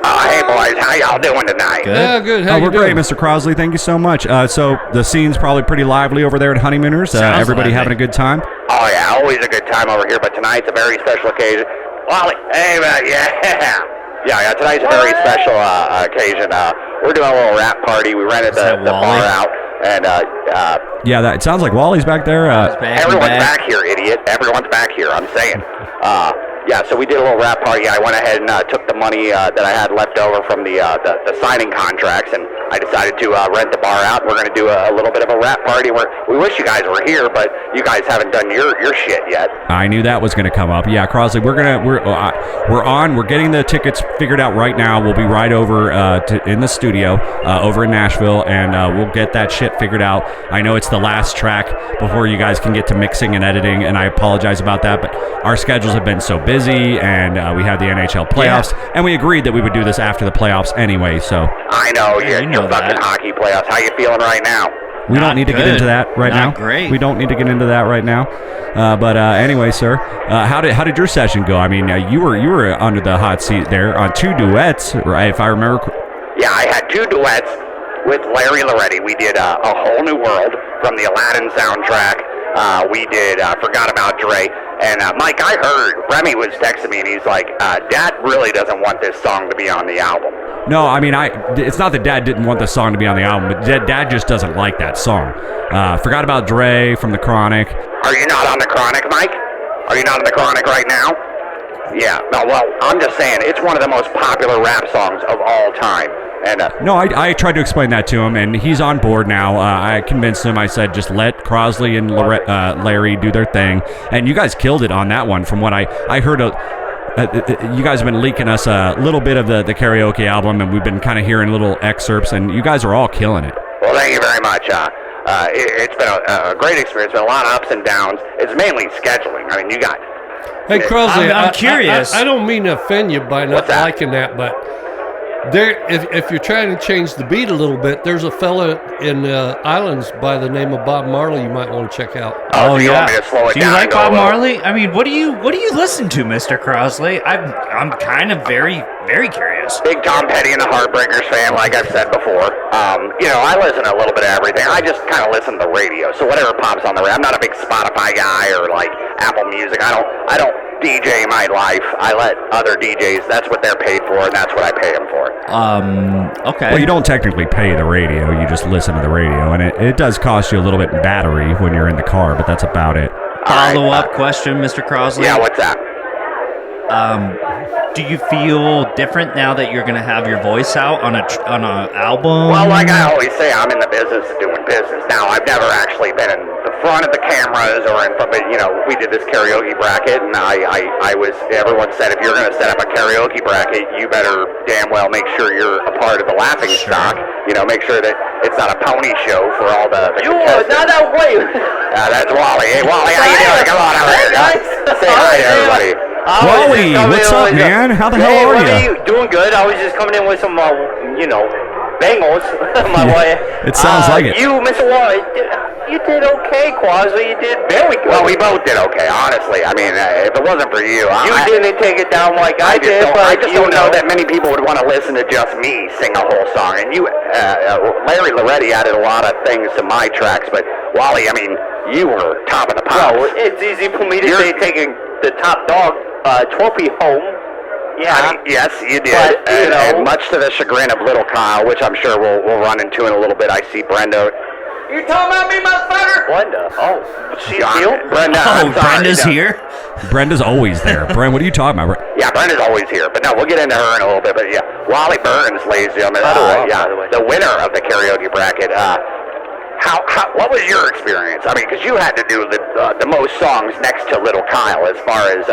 I: Oh, hey, boys. How y'all doing tonight?
A: Good.
C: Yeah, good. How you
B: We're
C: doing?
B: great, Mr. Crosley. Thank you so much. So the scene's probably pretty lively over there at Honeymooners.
A: Sounds
B: Everybody
A: lively.
B: having a good time?
I: Oh, yeah. Always a good time over here, but tonight's a very special occasion. Wally, hey, man, yeah. Yeah, tonight's a very special occasion. We're doing a little rap party. We rented the bar
A: Wally?
I: out, and
B: Yeah, it sounds like Wally's back there.
I: everyone's back here, idiot. Everyone's back here, I'm saying. Yeah, so we did a little rap party. I went ahead and took the money that I had left over from the signing contracts, and I decided to rent the bar out. We're going to do a little bit of a rap party where we wish you guys were here, but you guys haven't done your shit yet.
B: I knew that was going to come up. Yeah, Crosley, we're getting the tickets figured out right now. We'll be right over in the studio over in Nashville, and we'll get that shit figured out. I know it's the last track before you guys can get to mixing and editing, and I apologize about that, but our schedules have been so busy, and we had the NHL playoffs, and we agreed that we would do this after the playoffs anyway, so
I: I know,
A: Yeah, you
I: you're
A: know
I: fucking
A: that.
I: hockey playoffs. How you feeling right now?
B: we
A: Not
B: don't need to get
A: good.
B: into that right now.
A: Not great.
B: We don't need to get into that right now. But anyway, sir, how did your session go? I mean, you were under the hot seat there on 2 duets, right? If I remember.
I: Yeah, I had 2 duets with Larry Loretti. We did A Whole New World from the Aladdin soundtrack. We did Forgot About Dre. And Mike, I heard Remy was texting me, and he's like, Dad really doesn't want this song to be on the album.
B: No, I mean, it's not that Dad didn't want the song to be on the album, but Dad just doesn't like that song. Forgot About Dre from The Chronic.
I: Are you not on the Chronic, Mike? Are you not on the Chronic right now? Yeah, no, well, I'm just saying, it's one of the most popular rap songs of all time. And
B: No, I tried to explain that to him, and he's on board now. I convinced him. I said, just let Crosley and Larry do their thing. And you guys killed it on that one. From what I heard, you guys have been leaking us a little bit of the karaoke album, and we've been kind of hearing little excerpts, and you guys are all killing it.
I: well, thank you very much. It's been a great experience. Been a lot of ups and downs. It's mainly scheduling. I mean, you got...
C: Hey, Crosley,
A: I'm curious.
C: I don't mean to offend you by not
I: What's that?
C: liking that, but if you're trying to change the beat a little bit, there's a fella in Islands by the name of Bob Marley you might want to check out.
I: Oh, so you want me to slow it
A: Do you
I: down
A: like
I: and go
A: Bob
I: low?
A: Marley? I mean, what do you listen to, Mr. Crosley? I'm kind of very, very curious.
I: Big Tom Petty and the Heartbreakers fan, like I've said before. I listen to a little bit of everything. I just kind of listen to the radio. So whatever pops on the radio. I'm not a big Spotify guy or like Apple Music. I don't DJ my life. I let other DJs. That's what they're paid for, and that's what I pay them for.
A: Okay.
B: Well, you don't technically pay the radio. You just listen to the radio, and it does cost you a little bit in battery when you're in the car, but that's about it.
A: Follow-up question, Mr. Crosley.
I: Yeah, what's that?
A: Do you feel different now that you're going to have your voice out on a album?
I: Well, like I always say, I'm in the business of doing business. Now, I've never actually been in the front of the cameras or in front, but, we did this karaoke bracket, and everyone said, if you're going to set up a karaoke bracket, you better damn well make sure you're a part of the laughing stock. Make sure that it's not a pony show for all the contestants.
H: Not that way.
I: That's Wally. Hey, Wally, how you doing? Come on over here. Say hi to everybody.
B: Wally, what's up, man? How the hell are
H: Hey,
B: you?
H: doing good. I was just coming in with some, bangles. My wife.
B: It sounds like it.
I: You, Mr. Wall, you did okay, Quasi. You did very good. Well, we both did okay, honestly. I mean, if it wasn't for you, you didn't take it down like I did. I just don't know that many people would want to listen to just me sing a whole song. And you, Larry Loretti added a lot of things to my tracks, but Wally, I mean, you were top of the pops. Well, it's easy for me to say taking the top dog trophy home. Yeah. I mean, yes, you did. But, and much to the chagrin of little Kyle, which I'm sure we'll run into in a little bit. I see Brenda. You talking about me, motherfucker? Brenda. Oh, she's here? Brenda.
A: Oh, Brenda's here?
B: Brenda's always there. Brent, what are you talking about?
I: Yeah, Brenda's always here. But no, we'll get into her in a little bit. But yeah, Wally Burns, ladies and gentlemen. The winner of the karaoke bracket. What was your experience? I mean, because you had to do the most songs next to Little Kyle as far as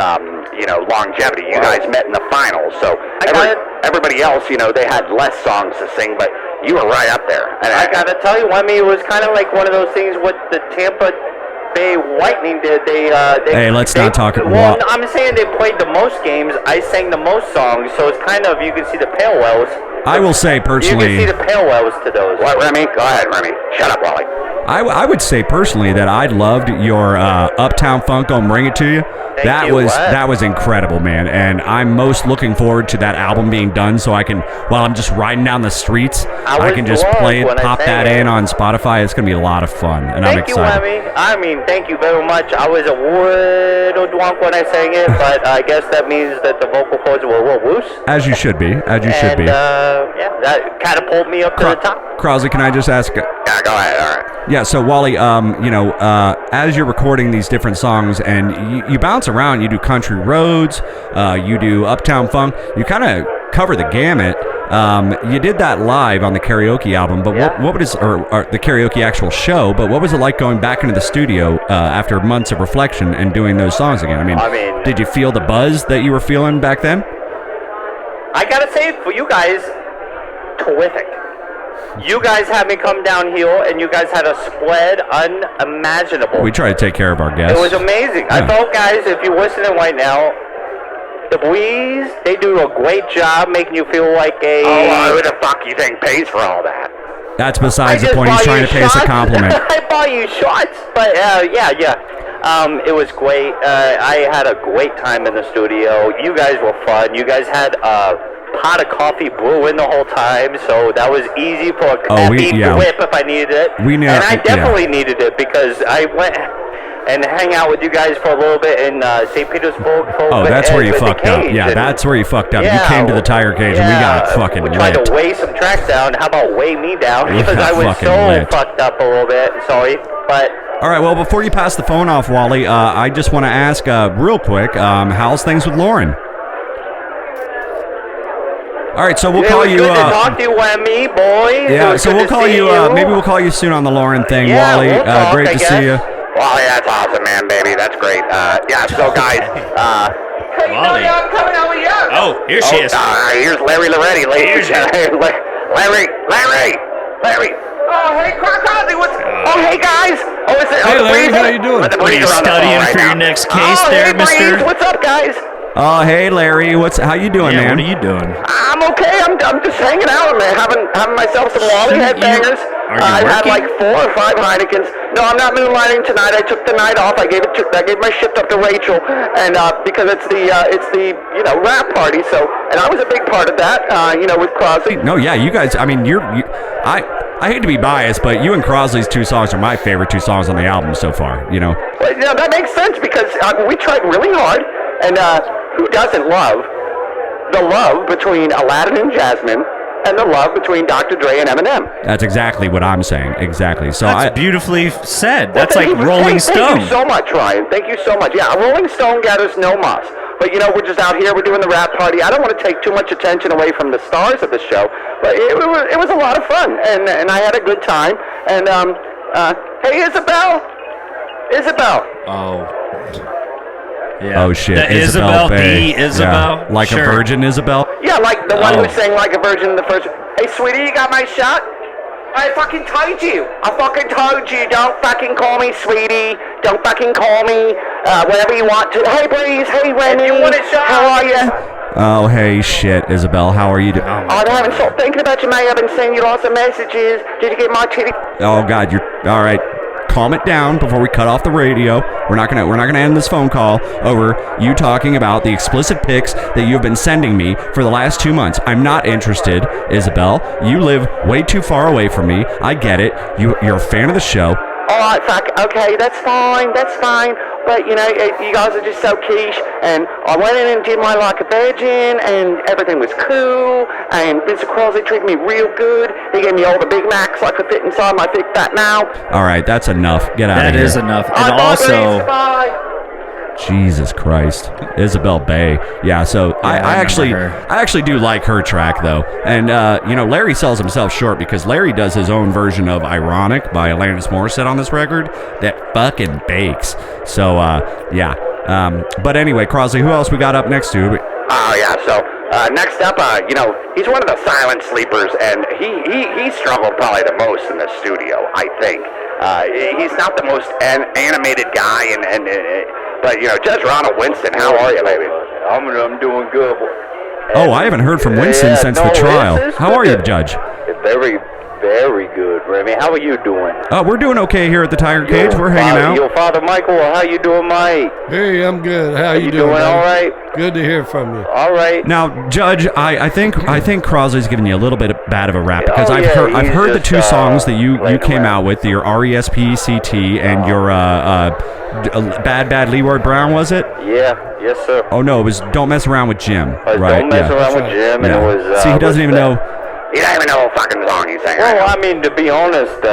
I: longevity. You guys met in the finals, so everybody else, they had less songs to sing, but you were right up there. And I gotta tell you, it was kind of like one of those things what the Tampa Bay Lightning did.
B: Hey, let's not talk about.
I: Well, I'm saying they played the most games. I sang the most songs, so it's kind of you can see the parallels.
B: I will say personally.
I: You can see the parallels to those. What, Remy? Go ahead, Remy. Shut up, Wally.
B: I would say personally that I loved your Uptown Funk on Bring It To You. That was incredible, man. And I'm most looking forward to that album being done so I can, while I'm just riding down the streets, I can just play it, pop that in on Spotify. It's going to be a lot of fun, and I'm excited.
I: Thank you, Remy. I mean, thank you very much. I was a little drunk when I sang it, but I guess that means that the vocal cords were a little loose.
B: As you should be.
I: Yeah, that catapulted me up to the top.
B: Crosby, can I just ask?
I: Yeah, go ahead. All right.
B: Yeah, so Wally, as you're recording these different songs and you bounce around, you do Country Roads, you do Uptown Funk, you kind of cover the gamut. You did that live on the karaoke album, but what was or the karaoke actual show? But what was it like going back into the studio after months of reflection and doing those songs again? I mean, did you feel the buzz that you were feeling back then?
I: I gotta say, for you guys, terrific. You guys had me come down here, and you guys had a spread unimaginable.
B: We try to take care of our guests.
I: It was amazing. Yeah. I felt, guys, if you're listening right now, the Breeze, they do a great job making you feel like a... Oh, who the fuck you think pays for all that?
B: That's besides the point. He's trying to pay us a compliment.
I: I bought you shots, but yeah. It was great. I had a great time in the studio. You guys were fun. You guys had pot of coffee brewing the whole time, so that was easy for a caffeine whip if I needed it. And I definitely needed it because I went and hang out with you guys for a little bit in St. Petersburg.
B: That's where you fucked up. Yeah, that's where you fucked up. You came to the Tiger Cage and we got fucking lit.
I: We tried to weigh some tracks down. How about weigh me down? Because I was so fucked up a little bit. Sorry, but...
B: All right, well, before you pass the phone off, Wally, I just want to ask real quick, how's things with Lauren? All right, so we'll call you.
I: Good to talk to you, Whammy, boys.
B: Yeah, so we'll call you. Maybe we'll call you soon on the Lauren thing, Wally.
I: We'll talk,
B: great to see you.
I: Wally, that's awesome, man, baby. That's great. So guys, hey,
A: Wally.
I: I'm coming over here.
A: Oh, here she is.
I: Here's Larry Loretti, ladies. Larry. Oh, hey, Crosby, what's... Oh, hey, guys. Oh, is it...
C: Hey, Larry, how you doing?
A: What are you studying for your next case there, mister?
I: What's up, guys?
B: Oh, hey, Larry. How you doing, man?
A: What are you doing?
I: I'm okay. I'm just hanging out, man. Having myself some Wally headbangers. I've had like 4 or 5 Heinekens. No, I'm not moonlighting tonight. I took the night off. I gave my shift up to Rachel, and because it's the rap party. So, and I was a big part of that. With Crosby.
B: No, yeah, you guys. I mean, I hate to be biased, but you and Crosley's 2 songs are my favorite 2 songs on the album so far.
I: Well, that makes sense because we tried really hard, and who doesn't love the love between Aladdin and Jasmine, and the love between Dr. Dre and Eminem?
B: That's exactly what I'm saying. Exactly. So
A: that's beautifully said. That's like Rolling Stone.
I: Thank you so much, Ryan. Thank you so much. Yeah, Rolling Stone gathers no moss. But, we're just out here. We're doing the rap party. I don't want to take too much attention away from the stars of the show. But it was a lot of fun. And I had a good time. And, hey, Isabel.
A: Oh. Yeah.
B: Oh, shit.
A: The Isabel.
B: Yeah. Like a virgin Isabel?
I: Yeah, like the one who sang Like a Virgin in the first... Hey, sweetie, you got my shot? I fucking told you. Don't fucking call me sweetie. Don't fucking call me whatever you want to. Hey, Breeze. Hey, Wendy. How are you?
B: Oh, hey, shit, Isabel. How are you doing?
I: I haven't stopped thinking about you, mate. I've been sending you lots of messages. Did you get my titty?
B: Oh, God, you're... All right. Calm it down before we cut off the radio. We're not gonna end this phone call over you talking about the explicit pics that you've been sending me for the last 2 months. I'm not interested, Isabel. You live way too far away from me. I get it. You're a fan of the show.
I: All right, fuck. Okay, that's fine. But, you know, you guys are just so quiche. And I went in and did my like a virgin, and everything was cool. And Mr. Crosby treated me real good. He gave me all the Big Macs I could fit inside my big fat mouth.
B: All right, that's enough. Get out of here.
A: That is enough. And
I: Bye,
A: also...
I: please. Bye.
B: Jesus Christ, Isabel Bay. Yeah, so I actually do like her track though, and you know, Larry sells himself short because Larry does his own version of "Ironic" by Alanis Morissette on this record that fucking bakes. So yeah. But anyway, Crosley, who else we got up next to?
I: Oh yeah. So next up, you know, he's one of the silent sleepers, and he struggled probably the most in the studio, I think. He's not the most animated guy, but you know, Judge Ronald Winston, how are you, baby?
H: I'm doing good.
B: Oh, I haven't heard from Winston since the trial. How are you, Judge?
H: Very, very good, Remy. How are you doing?
B: We're doing okay here at the Tiger Cage. We're hanging out.
H: Your Father Michael, how you doing, mate?
C: Hey, I'm good. How you
H: doing?
C: buddy?
H: All right.
C: Good to hear from you.
H: All right.
B: Now, Judge, I think Crosley's giving you a little bit bad of a rap because
H: Oh,
B: I've
H: yeah,
B: heard the
H: he's
B: two
H: just,
B: songs that you
H: playing
B: came
H: around.
B: out with, your RESPCT and your Bad Leroy Brown, was it?
H: Yeah. Yes, sir.
B: Oh no, it was Don't Mess Around with Jim. Right?
H: Don't mess around with Jim, and
B: Yeah.
H: it was.
B: See, he doesn't even know.
I: You don't even know what fucking song he's singing.
H: Well, I mean, to be honest,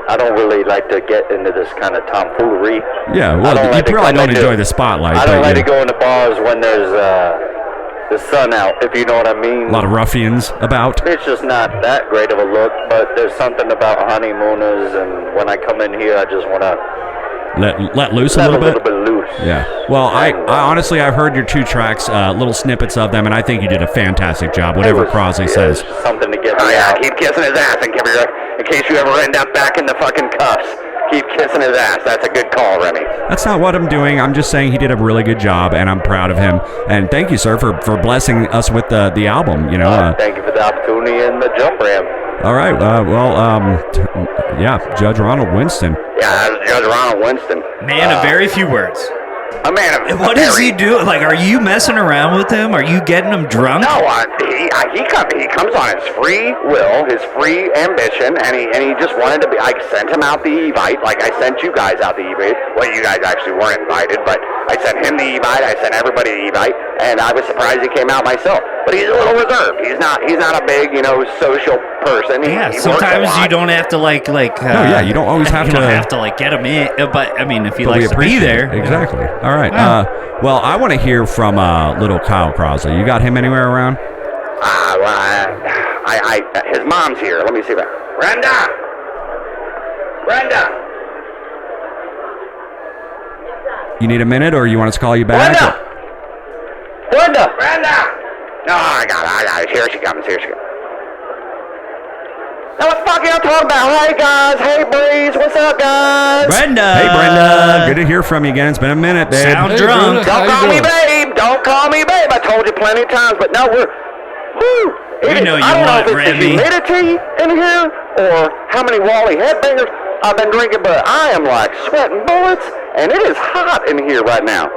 H: I don't really like to get into this kind of tomfoolery.
B: Yeah,
H: I
B: well,
H: don't
B: you
H: like to
B: probably
H: come
B: don't
H: into-
B: enjoy the spotlight.
H: I don't
B: but
H: like
B: yeah.
H: to go into bars when there's the sun out, if you know what I mean.
B: A lot of ruffians about.
H: It's just not that great of a look, but there's something about honeymooners, and when I come in here, I just want to
B: Let loose a
H: let
B: little
H: a
B: bit.
H: little bit loose.
B: Yeah. Well, I honestly, I've heard your two tracks, little snippets of them, and I think you did a fantastic job, whatever Crosley says.
H: Something to get
I: Oh
H: me
I: yeah,
H: out.
I: keep kissing his ass in case you ever end up back in the fucking cuffs. Keep kissing his ass. That's a good call, Remy.
B: That's not what I'm doing. I'm just saying he did a really good job, and I'm proud of him. And thank you, sir, for blessing us with the album. You know.
H: Thank you for the opportunity and the jump ramp.
B: All right. Yeah, Judge Ronald Winston.
I: Yeah, that's Judge Ronald Winston.
A: Man of very few words.
I: A man of
A: What does he do? Like, are you messing around with him? Are you getting him drunk?
I: No, he comes on his free will, his free ambition, and he just wanted to be. I sent him out the Evite, like I sent you guys out the Evite. Well, you guys actually weren't invited, but I sent him the Evite. I sent everybody the Evite, and I was surprised he came out myself. But he's a little reserved. He's not a big, social person.
A: Yeah,
I: he works a
A: sometimes you
I: lot.
A: don't have to like.
B: No, yeah, you don't always have
A: you
B: to.
A: don't have to like get him in, but I mean, if he
B: But we
A: likes to be
B: appreciate
A: there,
B: it. Exactly. All right.
A: Yeah.
B: Well, I want to hear from little Kyle Crosley. You got him anywhere around?
I: His mom's here. Let me see if Brenda.
B: You need a minute, or you want us to call you back?
I: Brenda. No, I got it. Here she comes. Now what the fuck y'all talking about? Hey guys, hey Breeze, what's up guys?
A: Brenda.
B: Hey, Brenda. Good to hear from you again. It's been a minute, babe.
A: Sound
C: Hey,
A: drunk.
C: Brenda.
I: Don't
C: How
I: call
C: you
I: me
C: doing?
I: babe. Don't call me babe. I told you plenty of times, but no, we're. Whew,
A: We know you
I: I don't
A: want
I: know if it's the
A: Remy.
I: humidity in here or how many Wally headbangers I've been drinking, but I am like sweating bullets, and it is hot in here right now.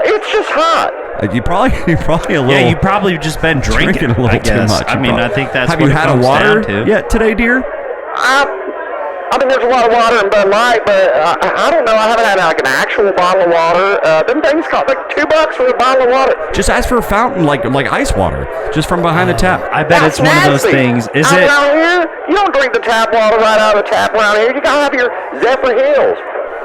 I: It's just hot.
B: You're probably a little.
A: Yeah, you probably just been drinking
B: a little
A: I guess.
B: too much.
A: I mean, I think that's
B: Have
A: what
B: you
A: it
B: had a
A: comes
B: water
A: down to.
B: yet today, dear?
I: I mean, there's a lot of water in Bud Light, but I don't know. I haven't had like an actual bottle of water. Them things cost like $2 for a bottle of water.
B: Just ask for a fountain, like ice water, just from behind the tap.
A: I bet
I: That's
A: it's one of those
I: nasty.
A: things. Is
I: out
A: it?
I: Around here, you don't drink the tap water right out of the tap around here. You gotta have your Zephyr Hills.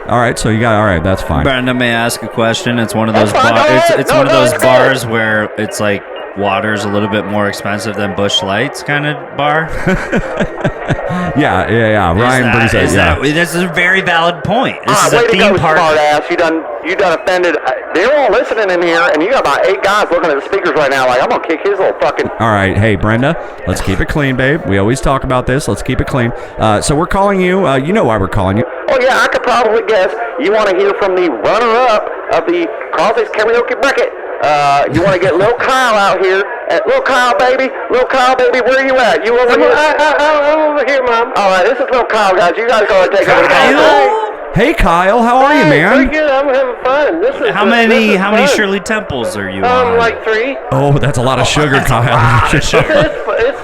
B: All right, so you got. All right, that's fine.
A: Brenda, may I ask a question? It's one of those
I: That's fine,
A: bars.
I: go ahead.
A: It's
I: No,
A: one of
I: no,
A: those
I: it's good.
A: bars where it's like water's a little bit more expensive than Busch Lights kind of bar.
B: Yeah. Ryan brings
A: is
B: that. Yeah.
A: This is a very valid point. This is
I: way
A: a
I: to
A: theme
I: go,
A: park.
I: smart ass. You done offended. They're all listening in here, and you got about 8 guys looking at the speakers right now like, I'm gonna kick his little fucking...
B: All right, hey Brenda, let's keep it clean, babe. We always talk about this. Let's keep it clean. So we're calling you. You know why we're calling you?
I: Oh yeah, I could probably guess you want to hear from the runner-up of the Crosby's Karaoke Bracket. You want to get Lil Kyle out here. Lil Kyle, baby, where you at? You over here?
J: I'm over here, Mom.
I: All right, this is Lil Kyle, guys. You guys go and take over the conversation.
B: Hey, Kyle, how are you, man?
J: Pretty good. I'm having fun.
A: How many Shirley Temples are you on?
J: Like 3.
B: Oh, that's a lot of sugar, Kyle.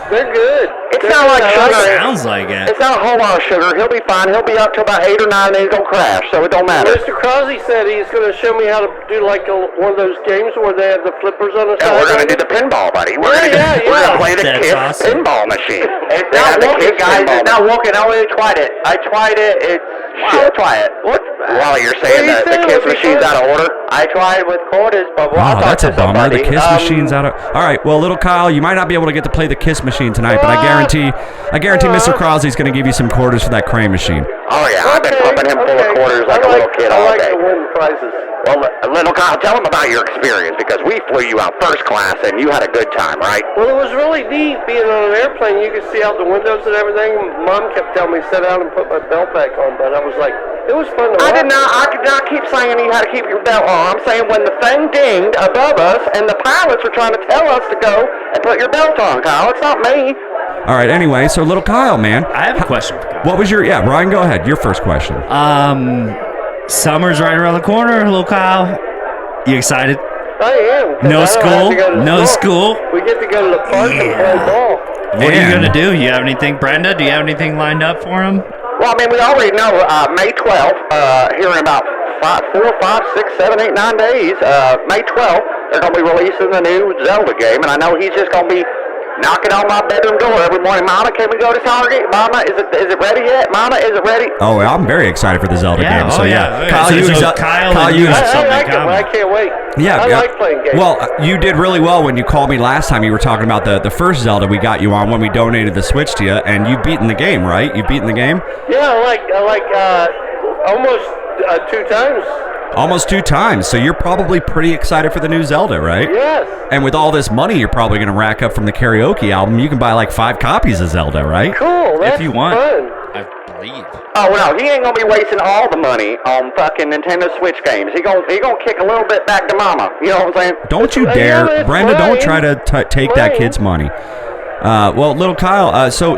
J: They're good.
I: It's not like sugar.
A: Sounds like it.
I: It's not a whole lot of sugar. He'll be fine. He'll be up to about 8 or 9, and he's gonna crash. So it don't matter.
J: Mr. Crosby said he's going to show me how to do like one of those games where they have the flippers on the side.
I: Yeah, we're gonna do the pinball, buddy. We're gonna play the
A: That's
I: Kiss
A: awesome.
I: pinball machine.
K: It's not working, guys. It's not working. I already tried it. I'll try it. What?
I: Wally, you're saying that the Kiss machine's out of order?
K: I tried with quarters, but
B: Oh, that's a bummer. The Kiss machine's out of. All right, well, little Kyle, you might not be able to get to play the Kiss machine tonight, but I guarantee Mr. Crosby's going to give you some quarters for that crane machine.
I: Oh yeah, I've been pumping him full of quarters like a little kid all day.
J: I like to win prizes.
I: Well, little Kyle, tell him about your experience because we flew you out first class and you had a good time, right?
J: Well, it was really neat being on an airplane. You could see out the windows and everything. Mom kept telling me sit down and put my belt back on, but I was like, it was fun to watch.
I: I did not keep saying you had to keep your belt on. I'm saying when the thing dinged above us and the pilots were trying to tell us to go and put your belt on, Kyle. It's not me.
B: All right, anyway, so little Kyle, man.
A: I have a question for Kyle.
B: What was your. Yeah, Ryan, go ahead. Your first question.
A: Summer's right around the corner, little Kyle. You excited?
J: I am.
A: No school? No school?
J: We get to go to the park and play ball.
A: What are you going to do? You have anything, Brenda? Do you have anything lined up for him?
I: Well, I mean, we already know May 12th, here in about 4, 5, 6, 7, 8, 9 days, May 12th, they're going to be releasing the new Zelda game, and I know he's just going to be knocking on my bedroom door every morning. Mama, can we go to Target? Mama, is it ready yet? Mama, is it ready?
B: Oh, I'm very excited for the Zelda game. So, Kyle,
A: Kyle, you have something in common.
J: I can't wait.
B: Yeah,
J: I like playing games.
B: Well, you did really well when you called me last time. You were talking about the first Zelda we got you on when we donated the Switch to you, and you've beaten the game, right? You've beaten the game?
J: Yeah, I like almost 2 times.
B: Almost 2 times. So you're probably pretty excited for the new Zelda, right?
J: Yes.
B: And with all this money you're probably going to rack up from the karaoke album, you can buy like 5 copies of Zelda, right?
J: Cool. That's
A: If you want.
J: fun.
A: I believe.
I: Oh, no, he ain't going to be wasting all the money on fucking Nintendo Switch games. He gonna kick a little bit back to Mama. You know what I'm saying?
B: Don't you dare. Brenda, don't try to take that kid's money. Well, little Kyle, so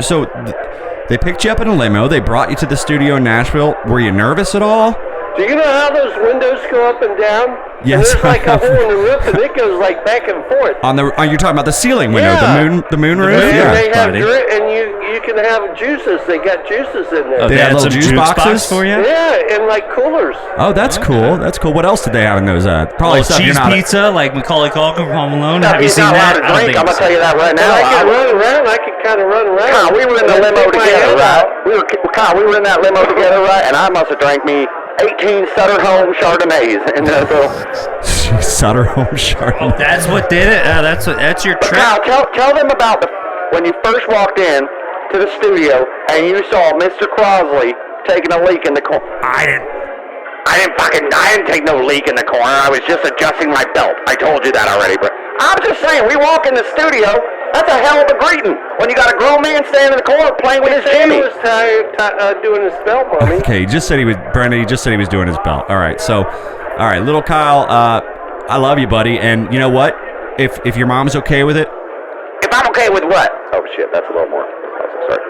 B: they picked you up in a limo. They brought you to the studio in Nashville. Were you nervous at all?
J: Do you know how those windows go up and down?
B: Yes,
J: And there's like a hole in the roof, and it goes like back and forth.
B: You're talking about the ceiling window,
J: Yeah.
B: the moon roof.
J: And
B: Yeah,
J: they have
A: buddy.
J: and you can have juices. They got juices in there.
A: Oh,
B: They
A: they
B: had
A: had
B: little
A: some
B: juice
A: box
B: boxes?
A: for you?
J: Yeah, and like coolers.
B: Oh, that's cool. That's cool. What else did they have in those? Probably stuff you're
A: cheese
B: not.
A: pizza, like Macaulay Culkin from Home Alone.
I: Now,
A: Have you
I: he's
A: seen
I: not allowed
A: that?
I: to
A: I don't
I: drink.
A: think
I: I'm going to tell you that right
J: And
I: now.
J: I can run around. I can kind of run around.
I: Kyle, we were in the
J: And
I: limo
J: stick my
I: together,
J: head
I: right?
J: out.
I: We were in that limo together, right? And I must have drank me 18 Sutter Home Chardonnays in that little.
B: Sutter Home
A: Oh,
B: Chardonnay.
A: that's what did it. That's your trick.
I: Kyle, tell them about when you first walked in to the studio and you saw Mr. Crosley taking a leak in the corner. I didn't take no leak in the corner. I was just adjusting my belt. I told you that already, but I'm just saying, we walk in the studio, that's a hell of a greeting when you got a grown man standing in the corner playing with his
J: He
I: Jimmy.
J: was tired doing his belt, mommy.
B: Okay, he just said he was doing his belt. All right, so, all right, little Kyle, I love you, buddy, and you know what? If your mom's okay with it,
I: If I'm okay with what? Oh shit, that's a little more. Sorry.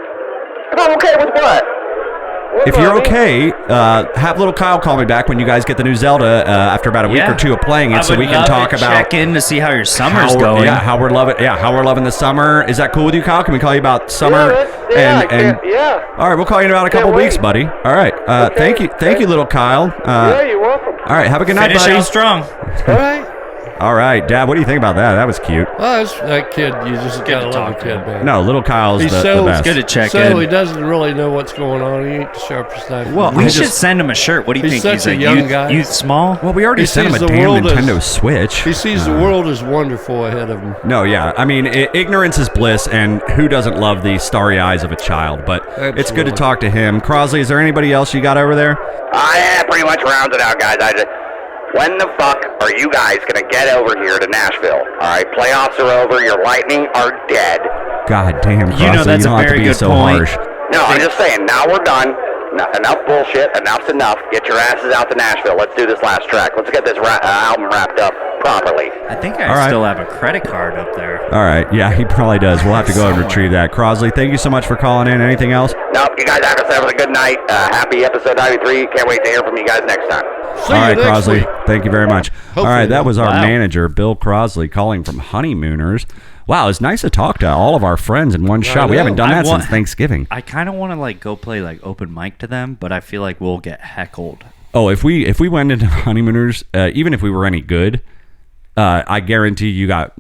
I: If I'm okay with what?
B: if you're okay, have little Kyle call me back when you guys get the new Zelda after about a week or two of playing it, so we can talk about
A: check in to see how your summer's going.
B: how we're loving the summer. Is that cool with you, Kyle? Can we call you about summer?
J: Yeah.
B: All right, we'll call you in about a couple weeks, buddy. All right. Thank you, little Kyle.
J: Yeah, you're welcome.
B: All right, have a good night,
A: Finish
B: buddy.
A: out strong.
C: All right.
B: All right, Dad, what do you think about that? That was cute.
C: Well, that kid, you just gotta love a
A: talk to
C: kid,
A: him.
C: man.
B: No, little Kyle's
C: He's
B: the
C: so
B: best.
A: Good to check
C: So
A: in.
C: he doesn't really know what's going on. He ain't the sharpest knife.
B: Well,
A: We
B: I
A: should
B: just-
A: send him a shirt. What do you
C: He's
A: think?
C: such a young guy.
A: Youth small?
B: Well, we already
C: He
B: sent him a
C: sees the
B: damn
C: world as-
B: Nintendo Switch.
C: he sees the world as wonderful ahead of him.
B: No, yeah. I mean, ignorance is bliss, and who doesn't love the starry eyes of a child? But it's good to
C: Absolutely.
B: talk to him. Crosley, is there anybody else you got over there?
I: Yeah, pretty much rounds it out, guys. When the fuck are you guys gonna get over here to Nashville? All right, playoffs are over. Your Lightning are dead.
B: God damn, Crosley,
A: You know that's
B: you don't
A: a
B: have to
A: very
B: be
A: good
B: so
A: point.
B: harsh.
I: No, I'm just saying. Now we're done. enough bullshit. Enough's enough. Get your asses out to Nashville. Let's do this last track. Let's get this album wrapped up properly.
A: I think I still have a credit card up there.
B: All right. Yeah, he probably does. We'll have to go and retrieve that. Crosley, thank you so much for calling in. Anything else?
I: Nope. You guys have yourselves a good night. Happy episode 93. Can't wait to hear from you guys next time.
B: All right, Crosley. Thank you very much. Hopefully, all right, that was our manager, Bill Crosley, calling from Honeymooners. Wow, it's nice to talk to all of our friends in one shot. We haven't done that since Thanksgiving.
A: I kind of want to go play open mic to them, but I feel like we'll get heckled.
B: Oh, if we went into Honeymooners, even if we were any good, I guarantee you got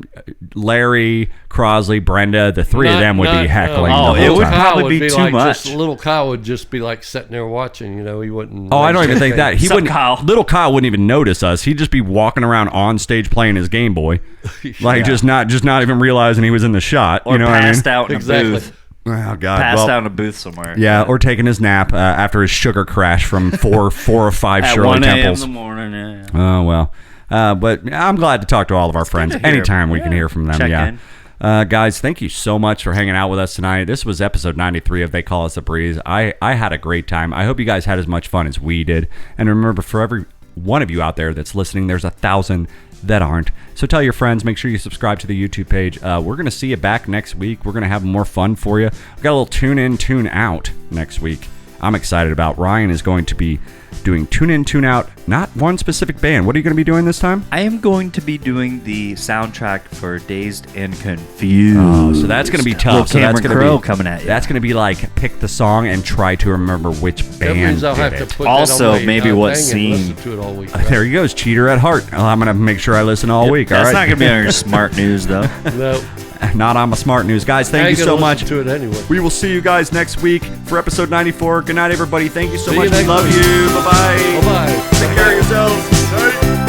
B: Larry, Crosley, Brenda. The three of them would be heckling.
A: It would probably be too much.
C: Little Kyle would just be sitting there watching. He wouldn't.
B: Oh, I don't even think that he wouldn't. Little Kyle wouldn't even notice us. He'd just be walking around on stage playing his Game Boy, just not even realizing he was in the shot.
A: Or passed out in a booth.
B: Oh God!
A: Passed out in a booth somewhere.
B: Yeah, or taking his nap after his sugar crash from four or five
A: at
B: Shirley
A: 1
B: Temples.
A: in the morning. Yeah.
B: Oh well. But I'm glad to talk to all of our friends anytime we can hear from them.
A: Check
B: in. Guys, thank you so much for hanging out with us tonight. This was episode 93 of They Call Us a Breeze. I had a great time. I hope you guys had as much fun as we did. And remember, for every one of you out there that's listening, there's 1,000 that aren't. So tell your friends. Make sure you subscribe to the YouTube page. We're going to see you back next week. We're going to have more fun for you. We've got a little tune in, tune out next week. I'm excited about. Ryan is going to be doing tune in, tune out, not one specific band. What are you going to be doing this time?
A: I am going to be doing the soundtrack for Dazed and Confused.
B: Oh, so that's going to be tough.
A: So that's going to be coming at you.
B: That's going to be pick the song and try to remember which band did it.
A: Also, maybe what scene.
B: There he goes, cheater at heart. Well, I'm going to make sure I listen all week.
A: That's
B: all right?
A: not going to be on your smart news, though.
C: No.
B: Not on my smart news. Guys, thank you so much.
C: To it anyway.
B: We will see you guys next week for episode 94. Good night, everybody. Thank you so much. We love you. Bye-bye.
C: Bye-bye.
B: Take care of yourselves. Bye.